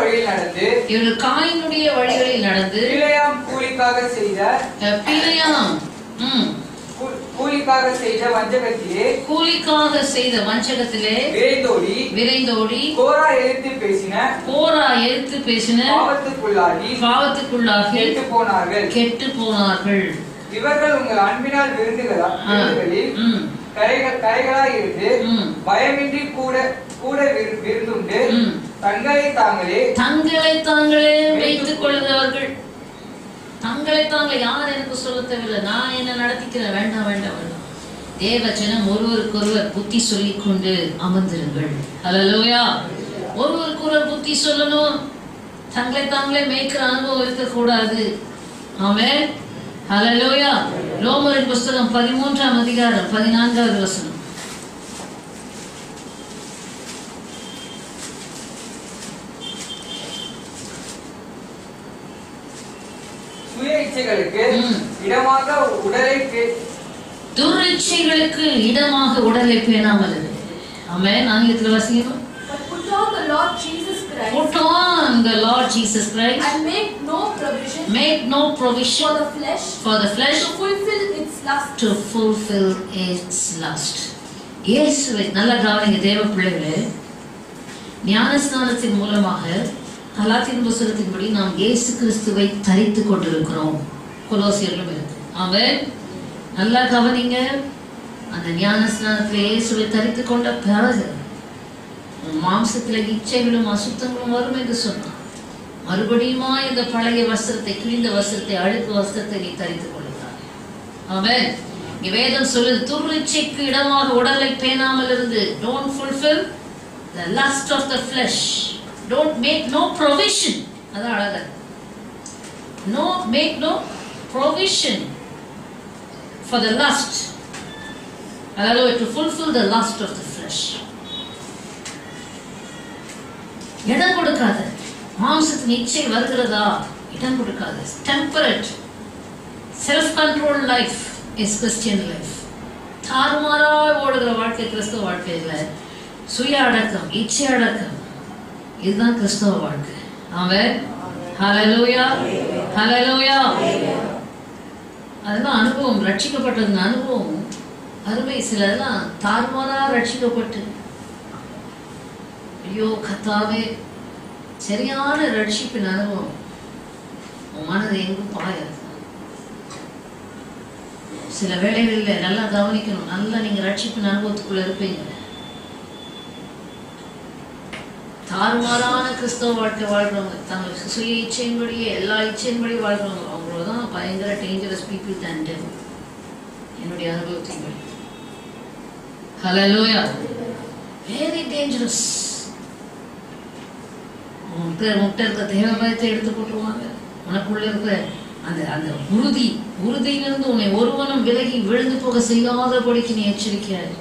வழியில் நடந்து பிலேயாம் கூலிக்காக செய்த வஞ்சகத்திலே விரைந்தோடி கோரா எதிர்த்து பேசின பாவத்துக்குள்ளாகி கெட்டு போனார்கள். இவர்கள் உங்கள் அன்பினால் விருந்துகளில் கரைகளாய் இருந்து பயமின்றி கூட விருந்துண்டு தங்களை தாங்களே வைத்துக் கொள்கிறவர்கள். தங்களை தாங்கள் யார் எனக்கு சொல்ல தேவையில்லை, நான் என்ன நடத்திக்கிறேன், வேண்டாம் வேண்டாம் வேண்டாம். தேவ ஜனம் ஒருவருக்கொருவர் புத்தி சொல்லிக் கொண்டு அமர்ந்திருங்கள். ஹல்லேலூயா. ஒருவருக்கொருவர் புத்தி சொல்லணும். தங்களை தாங்களே மேய்க்கிற அனுபவம் இருக்கக்கூடாது. ஆமென். ஹல்லேலூயா. ரோமரின் புஸ்தகம் 13ஆம் அதிகாரம் 14வது வசனம். துரிச்சைகளுக்கு இடமாக உடலை பேணாமல். ஆமென். ஆங்கிலத்தில் வாசிக்கணும். Put on the Lord Jesus Christ. Put on the Lord Jesus Christ. And make no provision for the flesh to fulfill its lust. இயேசுவை நல்ல கவனிங்க தேவ பிள்ளைகளே. ஞானஸ்நானத்தின் மூலமாக கலாத்தியன் புஸ்தகத்தின்படி நாம் இயேசு கிறிஸ்துவை தரித்து கொண்டிருக்கிறோம். கொலோசியரிலும் இருக்கு. ஆமென். நல்லா கவனிங்க. அந்த ஞானஸ்நானத்தில் இயேசுவை தரித்து கொண்ட பிறகு மாம்சத்தில் இச்சைகளும் அசுத்தங்களும் வரும் என்று சொன்னார். மறுபடியுமா இந்த பழைய வஸ்திரத்தை, கிழிந்த வஸ்திரத்தை, அழுக்கு வஸ்திரத்தை நீ தரித்துக் கொள்கிறாய். ஆமென். வேதம் சொல்லுது, துர்ச்சைக்கு இடமாக உடலை பேணாமல் இருந்து, don't fulfill the lust of the flesh, don't make no provision. அதான் அழகா, make no provision for the lust, அதாவது to fulfill the lust of the flesh. இடம் கொடுக்காத. மாம்சத்தின் இச்சை வருகிறதா? இடம் கொடுக்காத. Temperate, self-controlled life is Christian life. தாறுமாறாய் ஓடுகிற வாழ்க்கை கிறிஸ்தவ வாழ்க்கை இல்லை. சுய அடக்கம், இச்சை அடக்கம், இதுதான் கிறிஸ்தவ வாழ்க்கை. ஆமென். ஹல்லேலூயா. ஹல்லேலூயா. அதெல்லாம் அனுபவம், ரட்சிக்கப்பட்டது அனுபவம் அருமை. சிலதெல்லாம் தாறுமாறா ரட்சிக்கப்பட்டு, ஐயோ கர்த்தாவே, சரியான ரட்சிப்பின் அனுபவம் உன் மனதை எங்கும் பாயாது. சில வேளைகளில் நல்லா கவனிக்கணும். நல்லா நீங்க ரட்சிப்பின் அனுபவத்துக்குள்ள இருப்பீங்க. தாறுமாறான கிறிஸ்தவ வாழ்க்கை வாழ்றவங்க, தங்களுக்கு சுய இச்சையின்படியே எல்லா இச்சையின்படி வாழ்றவங்க, அவங்களதான் பயங்கர டேஞ்சரஸ் பீப்புள் தான் என்னுடைய அனுபவத்தின்படி. ஹல்லேலூயா. Very dangerous. முட்டை இருக்கிற தேவ பயத்தை எடுத்து போட்டுருவாங்க. உனக்குள்ள இருக்கிற அந்த அந்த உறுதியிலிருந்து உன்னை ஒருவனும் விலகி விழுந்து போக செய்யாதபடிக்கு நீ எச்சரிக்கையாரு.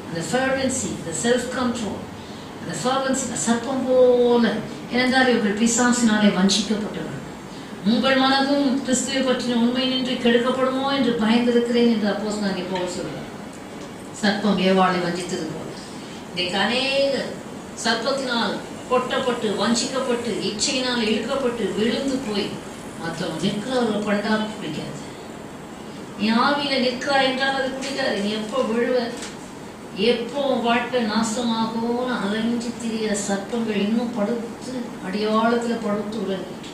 அந்த ஃபெர்வென்சி, அந்த செல்ஃப் கண்ட்ரோல், அந்த ஃபெர்வென்சி சர்ப்பம் போல. ஏனென்றால் இவர்கள் பிசாசினாலே வஞ்சிக்கப்பட்டவர்கள். உங்கள் மனதும் கிறிஸ்துவை பற்றின உண்மை நின்று கெடுக்கப்படுமோ என்று பயந்திருக்கிறேன் என்று அப்போஸ்தலனாகிய பவுல் சொல்றார். சர்ப்பம் ஏவாளை வஞ்சித்தது போல இன்றைக்கு அநேக சர்ப்பத்தினால் கொட்டப்பட்டு வஞ்சிக்கப்பட்டு இச்சையினால் இழுக்கப்பட்டு விழுந்து போய் மற்றவங்க நிற்கிறவர்கள் பண்டா பிடிக்காது. நீ ஆவியில நிற்கிறா என்றால் அது பிடிக்காது. நீ எப்போ விழுவ, எப்போ வாழ்க்கை நாசமாகும்னு அலைஞ்சு திரிய சர்ப்பங்கள் இன்னும் படுத்து அடியாளத்துல படுத்து உலகிட்டு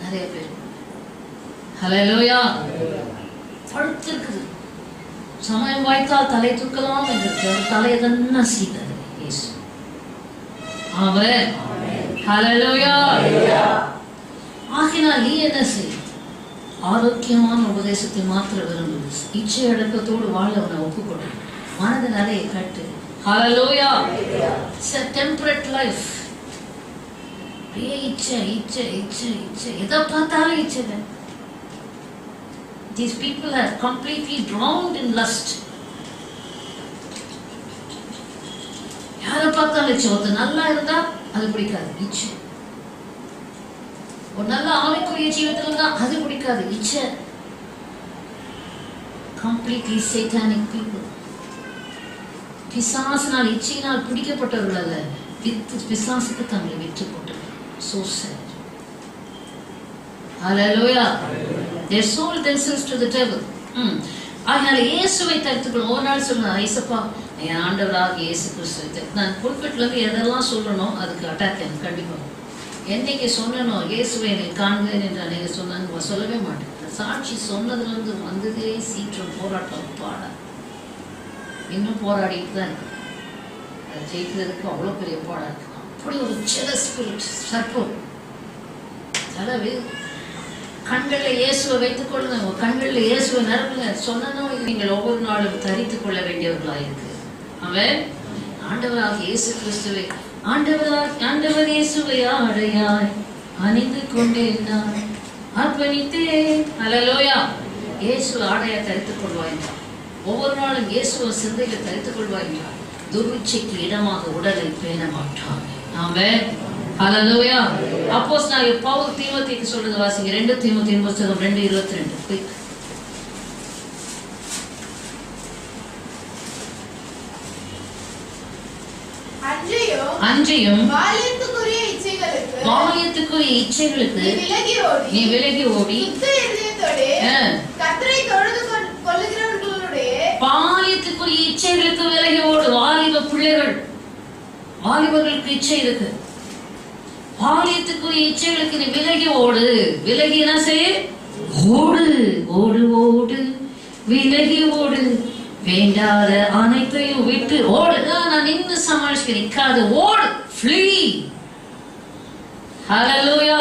நிறைய பேர் ஹல்லேலூயா படுத்திருக்குது. சமயம் வாய்த்தால் தலை தூக்கலாம் என்று தலையை தானே செய்தார் இயேசு. ஆமென் ஹல்லேலூயா. ஆகினால் நீ என்ன செய்? ஆரோக்கியமான உபதேசத்தை மாத்திர விரும்பு. இச்சை அடக்கத்தோடு வாழ அவனை ஒப்புக்கொடு. மனது நிறைய கட்டு. ஹல்லேலூயா. It's a temperate life. இச்சை இச்சை இச்சை இச்சை எதை பார்த்தாலும் இச்சை. These people are completely drowned in lust. யாரை பார்த்தாலும் இச்சை. ஒருத்தர் நல்லா இருந்தா அது பிடிக்காது, இச்சை. ஒரு நல்ல ஆவிக்குரிய ஜீவிதத்தில் இருந்தா அது பிடிக்காது, இச்சை. Completely satanic people. பிசாசினால் இச்சையினால் பிடிக்கப்பட்டவர்கள் அல்ல, பிசாசுக்கு தங்களை விற்று போட்டவர்கள். So sad. Hallelujah. They sold themselves to the devil. அதனால இயேசுவை தடுத்துக்கணும். ஒரு நாள் சொல்லுங்க, ஐசப்பா என் ஆண்டவராக இயேசு கிறிஸ்துவை. நான் புல்பிட்லேருந்து எதெல்லாம் சொல்லணும் அதுக்கு அட்டாக் எனக்கு கண்டிப்பாக. என்னைக்கு சொன்னனோ இயேசுவை என்னை காண்கிறேன் என்று அன்னைக்கு சொன்னாங்க, சொல்லவே மாட்டேன். சாட்சி சொன்னதுலேருந்து வந்ததே சீற்றம், போராட்டம், பாடா இன்னும் போராடிட்டு தான் இருக்கு. அதை ஜெயிக்கிறதுக்கு அவ்வளோ பெரிய பாடா இருக்கு. அப்படி ஒரு ஜெலஸ் ஸ்பிரிட் சர்ப்பம். அதாவது கண்களில் இயேசுவை வைத்துக் கொள்ளுங்க, உங்கள் கண்களில் இயேசுவை நிரப்புங்க. சொன்னனும் நீங்கள் ஒவ்வொரு நாளும் தரித்து கொள்ள வேண்டியவர்களாக இருக்கு. அவன் ஆண்டவராக இயேசு கிறிஸ்துவை ஆண்டவர் இயேசுவை ஆடையாய் அணிந்து கொண்டேன் நான் அர்ப்பணித்தேன். ஹல்லேலூயா. இயேசு ஆடையை தரித்துக் கொள்வாய். ஒவ்வொரு நாளும் இயேசுவை சிந்தையில தரித்துக் கொள்வாய். துர்ச்சைக்கு இடமாக உடலை பேண மாட்டான். ஆமென் ஹல்லேலூயா. அப்போஸ்தலனாகிய பவுல் தீமோத்தேயுக்கு சொல்றது வாசிங்க. 2 தீமோத்தேயு புத்தகம் 2:22. அன்றையும் பாலியத்துக்குரிய இச்சைகளுக்கு நீ விலகி ஓடி கர்த்தரை தொழுது கொள்ளுகிறவர்களுடைய பாலியத்துக்குரிய இச்சைகளுக்கு விலகி ஓடு. வாலிப பிள்ளைகள், வாலிபர்களுக்கு இச்சை இருக்கு. பாலியத்துக்குரிய இச்சைகளுக்கு நீ விலகி ஓடு. விலகி என்ன செய்ய? ஓடு ஓடு ஓடு, விலகி ஓடு. வேண்டாத அனைத்தையும் விட்டு ஓடு. நான் நின்று சமாளிக்க நிற்காது, ஓடு. Flee. ஹல்லேலூயா.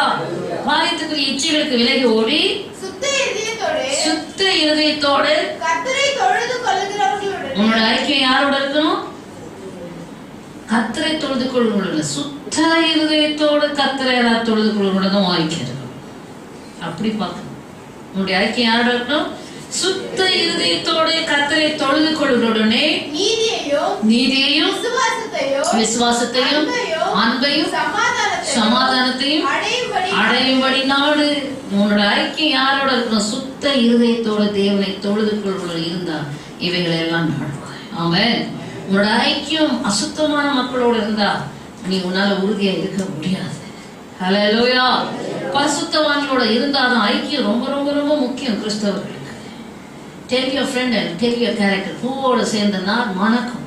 பாலியத்துக்குரிய இச்சைகளுக்கு விலகி ஓடி சுத்த இருதயத்தோடு கர்த்தரை தொழுது கொள்ளுகிறவர்களுடைய. உன்னோட ஐக்கியம் யாரோட இருக்கணும்? கர்த்தரை தொழுது கொள்ளுங்கள. சுத்த இருதயத்தோடு கர்த்தரை யாராவது தொழுது கொள்ளுங்களதும் ஐக்கியம். அப்படி பார்க்கணும். உன்னுடைய ஐக்கியம் யாரோட இருக்கணும்? சுத்த இருதயத்தோடு கர்த்தரை தொழுது கொள்ளுடனே நீதியையும் விசுவாசத்தையும் அன்பையும் சமாதானத்தையும் அடையும்படி நாடு. உன்னோட ஐக்கியம் யாரோட இருக்கணும்? சுத்த இருதயத்தோட தேவனை தொழுது கொள்வது இருந்தா இவைகளை எல்லாம் நாடுவாய். ஆமென். உன்னோட ஐக்கியம் அசுத்தமான மக்களோட இருந்தா நீ உன்னால உறுதியா இருக்க முடியாது. ஹல்லேலூயா. பரிசுத்தவான்களோட இருந்தாதான் ஐக்கியம் ரொம்ப ரொம்ப ரொம்ப முக்கியம் கிறிஸ்தவர்களுக்கு. Tell your friend and tell your character. பூவோட சேர்ந்த நார் மணக்கும்.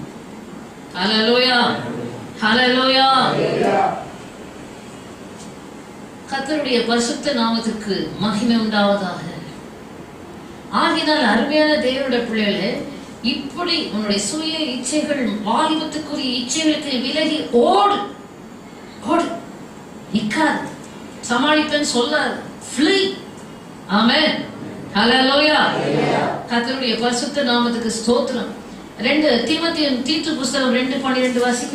ஹல்லேலூயா. ஹல்லேலூயா. கர்த்தருடைய பரிசுத்த நாமத்துக்கு மகிமை உண்டாவதாக. ஆகினால் அருமையான தேவனுடைய பிள்ளைகளே, இப்படி உன்னுடைய சுய இச்சைகள், வாலிபத்துக்குரிய இச்சைகளுக்கு விலகி ஓடு. ஓடு, நிக்காது. சமாளிப்பேன்னு சொல்லாது. Flee. ஆமென். ஹல்லேலூயா. கர்த்தருடைய பரிசுத்த நாமத்துக்கு ஸ்தோத்திரம். 2 தீத்து புத்தகம் 2:12 வாசிக்க.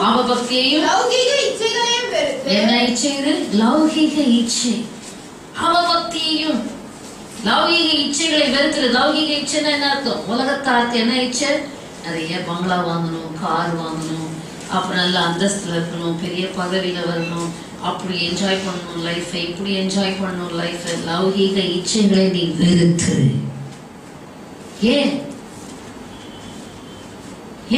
அவபக்தியையும் லௌகீக இச்சைகளையும் வெறுத்து. என்ன இச்சை இது? லௌகீக இச்சை. அவபக்தியையும் லௌகீக இச்சைகளை வெறுத்து. லௌகீக இச்சைன்னா என்ன அர்த்தம்? உலகத்தாருக்கு என்ன இச்சை? நிறைய பங்களா வாங்கணும், கார் வாங்கணும், அப்புறம் நல்ல அந்தஸ்துல இருக்கணும், பெரிய பதவியில வரணும், அப்படி என்ஜாய் பண்ணணும் லைஃபை, இப்படி என்ஜாய் பண்ணணும் லைஃபை. லௌகீக இச்சைகளை நீ வெறுத்து.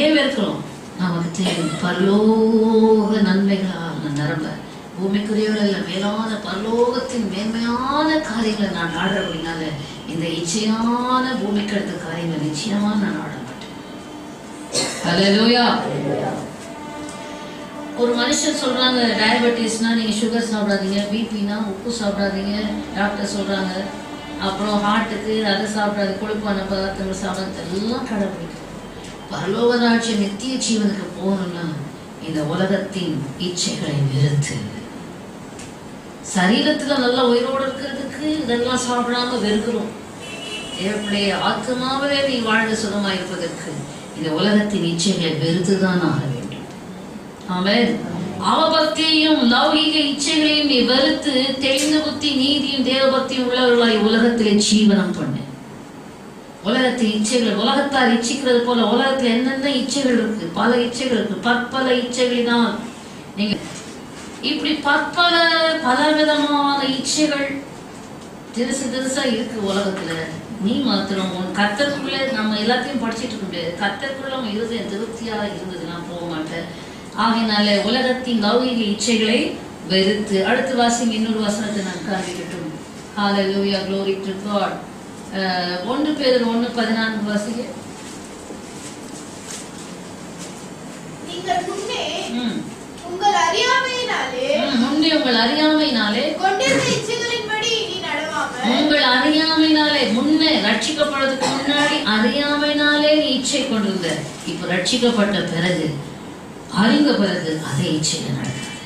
ஏன் வெறுக்கிறோம்? நமக்கு தெரியும் பரலோக நன்மைகளான நிரம்ப பூமிக்குரியவர்கள் மேலான பரலோகத்தின் மேன்மையான காரியங்களை நான் நாடுறபடினால இந்த இச்சையான பூமிக்கு அடுத்த காரியங்களை நிச்சயமா நான் நாட மாட்டேன். ஹல்லேலூயா. ஒரு மனுஷன் சொல்றாங்க டயபெட்டிஸ்னா நீங்க சுகர் சாப்பிடாதீங்க, பிபினா உப்பு சாப்பிடாதீங்க, டாக்டர் சொல்றாங்க. அப்புறம் ஹார்ட்டுக்கு அதை சாப்பிடாது, கொழுப்பான பதார்த்தங்கள் சாப்பிடாது, எல்லாம் கடைபிடிக்கும். பரலோக ராஜ்யம் நித்திய ஜீவனுக்கு போகணும்னா இந்த உலகத்தின் இச்சைகளை வெறுத்து. சரீரத்துல நல்லா உயிரோடு இருக்கிறதுக்கு இதெல்லாம் சாப்பிடாம வெறுக்கிறோம். எப்படி ஆத்மாவே நீ வாழ்ந்து சுகமா இருப்பதற்கு இந்த உலகத்தின் இச்சைகளை வெறுத்துதான் ஆக வேண்டும். ஆமென். அவபக்தியையும் லௌகீக இச்சைகளையும் நீ வெறுத்து தெளிந்த புத்தி நீதியும் தேவபக்தியும் உள்ளவர்களாய் உலகத்திலே ஜீவனம் பண்ணு. உலகத்தின் இச்சைகள் உலகத்தார் இச்சிக்கிறது போல உலகத்துல என்னென்ன இச்சைகள் இருக்கு? பல இச்சைகள் இருக்கு. பற்பல இச்சைகளினால் நீங்க இப்படி பற்பல பலவிதமான இச்சைகள் திருசா இருக்கு உலகத்துல. நீ மாத்திரம் உன் கர்த்தருக்குள்ள நம்ம எல்லாத்தையும் படிச்சுட்டு இருக்க முடியாது. கர்த்தருக்குள்ள உன் இருதயம் திருப்தியா இருந்தது நான் போக மாட்டேன். ஆகையினால உலகத்தின் லௌகீக இச்சைகளை வெறுத்து. அடுத்து வாசிங்க இன்னொரு வசனத்தை நான் காண்பிக்கட்டும். ஹல்லேலூயா, glory to God. 1 பேதுரு 1:14 வாசிங்க. நீங்கள் முன்னே உங்கள் அறியாமையினாலே கொண்டிருந்த இச்சைகளின்படி நீ நடவாமல். உங்கள் அறியாமையினாலே முன்னே ரட்சிக்கப்படுறதுக்கு முன்னாடி அறியாமையினாலே நீ இச்சை கொண்டிருந்த. இப்ப ரட்சிக்கப்பட்ட பிறகு அறிந்த பிறகு அதே இச்சையில நடக்கிறது.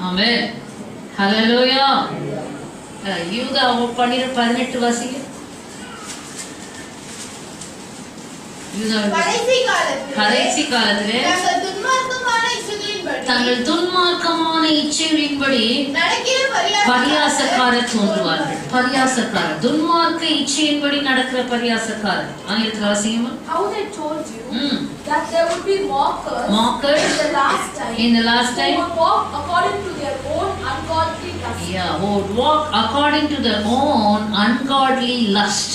ஆமென். ஹல்லேலூயா. யூதா 12:18 வாசிங்க. கடைசி காலத்திலே தங்கள் துன்மார்க்கமான இச்சைகளின்படி பரியாசக்காரர் தோன்றுவார்கள். பரியாசக்காரர், துன்மார்க்க இச்சையின்படி நடக்கிற பரியாசக்காரர். ஆங்கிலத்தில் வாசிங்கம்மா. How they told you that there would be mockers in the last time who would walk according to their own ungodly lust. Yeah, who would walk according to their own ungodly lust.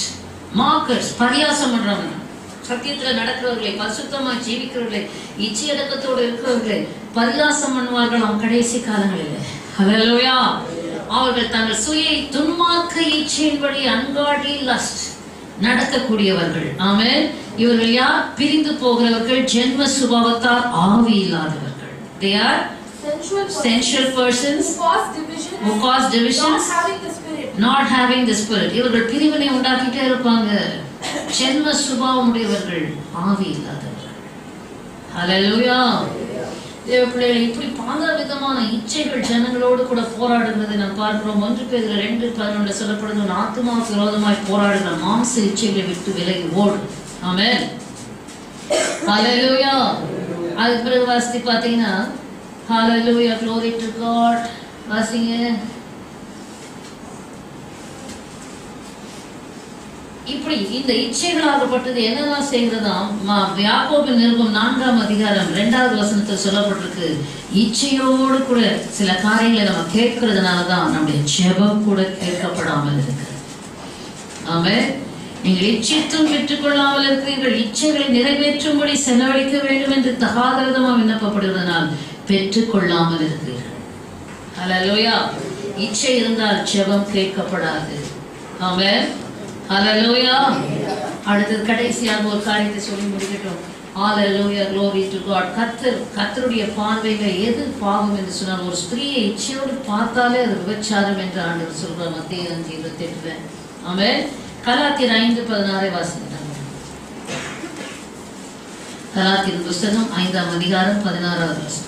Mockers, பரியாசம் பண்றவங்க. சத்தியத்துல நடக்கிறவர்களை, பரிசுத்தமா ஜீவிக்கிறவர்களை, இச்சையடக்கத்தோடு இருக்கிறவர்களை பரியாசம் பண்ணுவார்கள் கடைசி காலங்களில். ஹல்லேலூயா. அவர்கள் தங்கள் சுய துன்மார்க்க இச்சையின்படி ungodly lust நடக்கக்கூடியவர்கள். ஆமென். இவர்கள் யார்? பிரிந்து போகிறவர்கள், ஜென்ம சுபாவத்தால் ஆவி இல்லாதவர்கள். They are sensual persons who cause divisions, not having the spirit. இவர்கள் பிரிவினை உண்டாக்கிட்டே இருப்பாங்க. ஜென்ம சுபாவம் உடையவர்கள், ஆவி இல்லாதவர்கள். ஹல்லேலூயா. தேவ பிள்ளைகளை இப்படி பல விதமான இச்சைகள் ஜனங்களோடு கூட போராடுகிறதை நாம் பார்க்கிறோம். 1 பேதுரு 2:11 சொல்லப்படுது, உன் ஆத்துமாவுக்கு விரோதமாய் போராடுகிற மாம்ச இச்சைகளை விட்டு விலகி ஓடு. ஆமென். ஹல்லேலூயா. அதுக்கு பிறகு வாசித்து பார்த்தீங்கன்னா ஹல்லேலூயா, glory to God. வாசிங்க. இப்படி இந்த இச்சைகளாகப்பட்டது என்னதான் செய்கிறதாம்? யாக்கோபின் நிருபம் 4ஆம் அதிகாரம் 2வது வசனத்தில் சொல்லப்பட்டிருக்கு, இச்சையோடு கூட சில காரியங்களை நம்ம கேட்கறதுனாலதான் நம்முடைய ஜெபம் கூட கேட்கப்படாமல் இருக்கு. ஆமென். நீங்கள் இச்சித்தும் பெற்றுக்கொள்ளாமல் இருக்கிறீர்கள். இச்சைகளை நிறைவேற்றும்படி செலவழிக்க வேண்டும் என்று தகாதரதமா விண்ணப்பப்படுவதனால் பெற்றுக்கொள்ளாமல் இருக்கிறீர்கள். ஹல்லேலூயா. இச்சை இருந்தால் ஜெபம் கேட்கப்படாது. ஆமென். ஹல்லேலூயா. அடுத்து கடைசியாக ஒரு காரியத்தை சொல்லி முடிக்கட்டும். ஹல்லேலூயா, glory to God. கர்த்தருடைய பார்வையில எது பாவம் என்று சொன்னால், ஒரு ஸ்திரீயை இச்சையோடு பார்த்தாலே அது விபச்சாரம் என்று ஆண்டவர் சொல்றார். மத்தேயு 5:28. ஆமென். கலாத்தியர் 5:16 வாசிக்கிறாங்க. கலாத்தியர் புத்தகம் 5ஆம் அதிகாரம் 16வது வசனம்.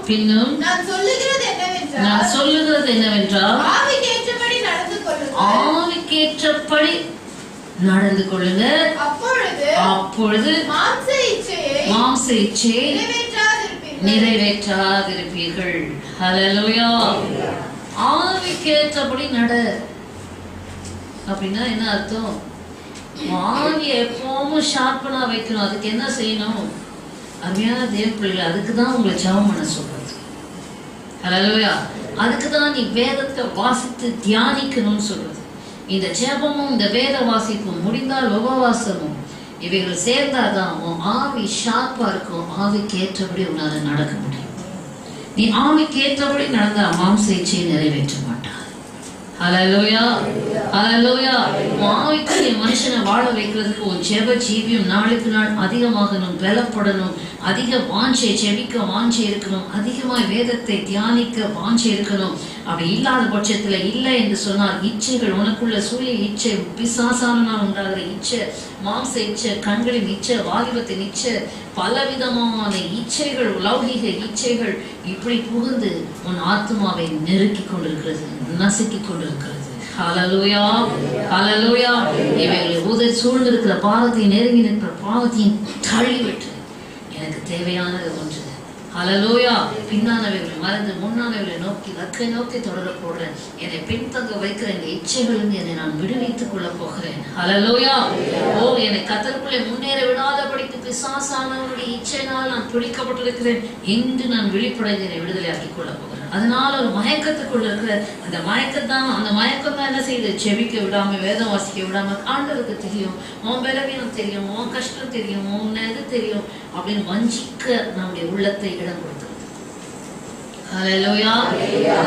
பின்னும் நான் சொல்லுகிறது என்னவென்றால் ஆவிக்கேற்றபடி நடந்து கொள்ளுங்க. அப்பொழுது மாம்ச இச்சையை நிறைவேற்றாதிருப்பீர்கள். ஹல்லேலூயா. ஆவிக்கேற்றபடி நட அப்படின்னா என்ன அர்த்தம்? ஆவியை எப்பவும் ஷார்ப்பனா வைக்கணும். அதுக்கு என்ன செய்யணும்? அருமையான தேவ பிள்ளைகள், அதுக்கு தான் உங்களை ஜெபம் பண்ண சொல்றது. ஹல்லேலூயா. அதுக்கு தான் நீ வேதத்தை வாசித்து தியானிக்கணும்னு சொல்றது. இந்த ஜெபமும் இந்த வேத வாசிப்பும் முடிந்தால் உபவாசமும் இவைகள் சேர்ந்தாதான் உன் ஆவி ஷார்ப்பா இருக்கும். ஆவிக்கு ஏற்றபடி உன்னால நடக்க முடியும். நீ ஆவிக்கு ஏற்றபடி நடந்தா மாம்ச இச்சையை நிறைவேற்ற மாட்டார். ஹல்லேலூயா. ஹல்லேலூயா. உன் ஆவிக்கு நீ மனுஷனை வாழ வைக்கிறதுக்கு உன் ஜெப ஜீவியம் நாளுக்கு நாள் அதிகமாகணும், பலப்படணும், அதிக வாஞ்சை, ஜெபிக்க வாஞ்சை இருக்கணும், அதிகமாய் வேதத்தை தியானிக்க வாஞ்சை இருக்கணும். அப்படி இல்லாத பட்சத்துல இல்லை என்று சொன்னால் இச்சைகள் உனக்குள்ள சூரிய இச்சை, பிசாசானால் உண்டாகிற இச்சை, மாம்ச இச்சை, கண்களின் இச்சை, வாலிபத்தின் இச்சை, பலவிதமான இச்சைகள், லௌகிக இச்சைகள் இப்படி புகுந்து உன் ஆத்மாவை நெருக்கி கொண்டிருக்கிறது, நசுக்கி கொண்டிருக்கிறது. ஹல்லேலூயா. ஹல்லேலூயா. இவைகளை சூழ்ந்திருக்கிற பாவத்தை, நெருங்கி நிற்கிற பாவத்தையும் தள்ளிவிட்டு எனக்கு தேவையானது ஒன்று. ஹல்லேலூயா. பின்னானவைகளை மறந்து முன்னானவைகளை நோக்கி லக்கை நோக்கி தொடர போடுறேன். என்னை பின்தங்க வைக்கிற இந்த இச்சைகளிலிருந்து என்னை நான் விடுவித்துக் கொள்ள போகிறேன். ஹல்லேலூயா. ஓ, என்னை கர்த்தருக்குள்ளே முன்னேற விடாதபடிக்கு பிசாசானவனுடைய இச்சையினால் நான் பிடிக்கப்பட்டிருக்கிறேன். இன்று நான் விழிப்படைந்து என்னை விடுதலையாக்கி கொள்ள போகிறேன். அதனால ஒரு மயக்கத்துக்குள்ள இருக்கிற அந்த மயக்கம் தான் என்ன செய்யுது? செபிக்க விடாம, வேதம் வாசிக்க விடாம, ஆண்டவருக்கு தெரியும், உன் பலவீனம் தெரியும், உன் கஷ்டம் தெரியும், உன் இது தெரியும் அப்படின்னு வஞ்சிக்க நம்முடைய உள்ளத்தை இடம் கொடுத்தது. ஹல்லேலூயா.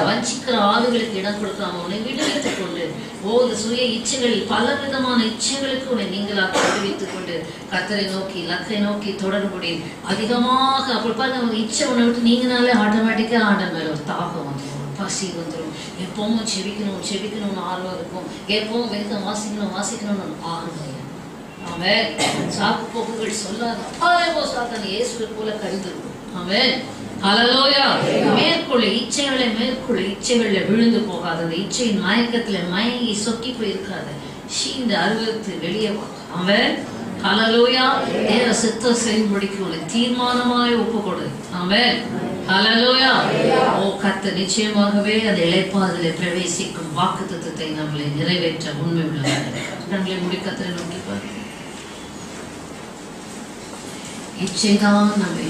வஞ்சிக்கிற ஆளுகளுக்கு இடம் கொடுக்காம உன்னை விடுவித்துக் கொண்டு, இந்த சுய இச்சைகளில் பல விதமான இச்சைகளுக்கு உன்னை நீங்களாக விடுவித்துக் கொண்டு கர்த்தரை நோக்கி லக்கை நோக்கி தொடர்புடைய அதிகமாக அப்படி பாருங்க. இச்சை உன்னை விட்டு நீங்கினாலே ஆட்டோமேட்டிக்கா ஆண்ட மேல ஒரு தாகம் வந்துடும், பசி வந்துடும். எப்பவும் செபிக்கணும்னு ஆர்வம் இருக்கும். எப்பவும் வேதம் வாசிக்கணும்னு ஆர்வம். ஆமென். சாக்கு போக்குகள் சொல்லாத சாத்தான் இயேசுவை போல கருதிருக்கும். ஆமென். ஹல்லேலூயா. மேற்கொள்ள இச்சைகளை விழுந்து போகாத, அந்த இச்சையின் மயக்கத்துல மயங்கி சொக்கி போயிருக்காத, சீந்த அருவத்து வெளியே வா. ஆமென். ஹல்லேலூயா. தேவ சித்தம் செய்யும்படிக்கு உன்னை தீர்மானமாய் ஒப்பு கொடு. ஆமென். ஹல்லேலூயா. கர்த்தர் நிச்சயமாகவே அந்த இளைப்பாறுதலை பிரவேசிக்கும் வாக்குத்தத்தத்தை நம்மளை நிறைவேற்ற உண்மை உள்ளவர். கண்களை மூடி கர்த்தரை நோக்கி பாருங்க. இச்சைதான் நம்மை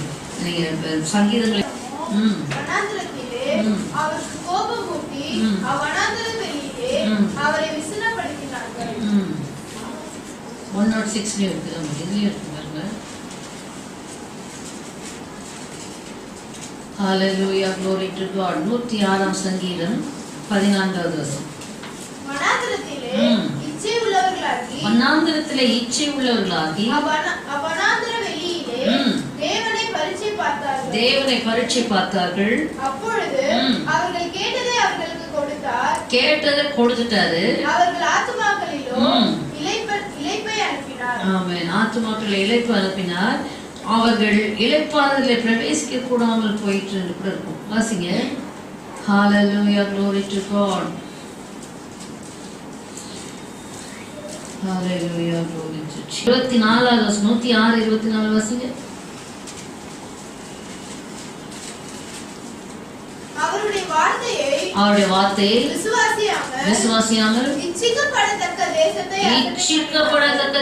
சங்கீதங்களை அவருக்கு கோபம் ஊட்டி வனாந்தர வெளியிலே அவரை விசனப்படுத்தினார்கள். 106 இருக்கு, இதுலயும் இருக்கு பாருங்க. ஹல்லேலூயா. glory to God. 106ஆம் சங்கீதம் 14வது வசனம். வனாந்தரத்திலே இச்சை உள்ளவர்களாகி தேவனை பரீட்சை பார்த்தார்கள். அப்பொழுது அவர்கள் கேட்டதை அவர்களுக்கு கொடுத்தார். கேட்டதை கொடுத்துட்டாரு. அவர்கள் ஆத்துமாக்களிலும் இளைப்பை அனுப்பினார். ஆமென். ஆத்துமாக்களை இளைப்பு அனுப்பினார். அவர்கள் இளைப்பாறுதலை பிரவேசிக்க கூடாமல் போயிட்டு கூட இருக்கும். வாசிங்க. ஹல்லேலூயா. glory to God. Hallelujah. glory to God. 24 106 24 வாசிங்க. அவருடைய வார்த்தையை விசுவாசியாமல் இச்சிக்கப்படத்தக்க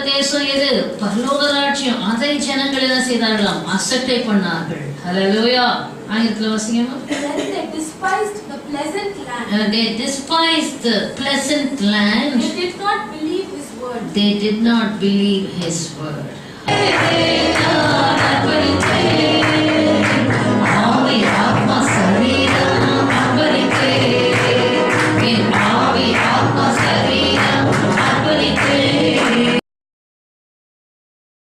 தேசம் எது? பரலோக ராஜ்யம். அதை ஜனங்கள் என்ன செய்தார்களாம்? அசட்டை பண்ணார்கள். ஹல்லேலூயா. ஆங்கிலத்தில் வாசிங்க. They despised the pleasant land. They despised the pleasant land. They did not believe his word. They did not believe his word.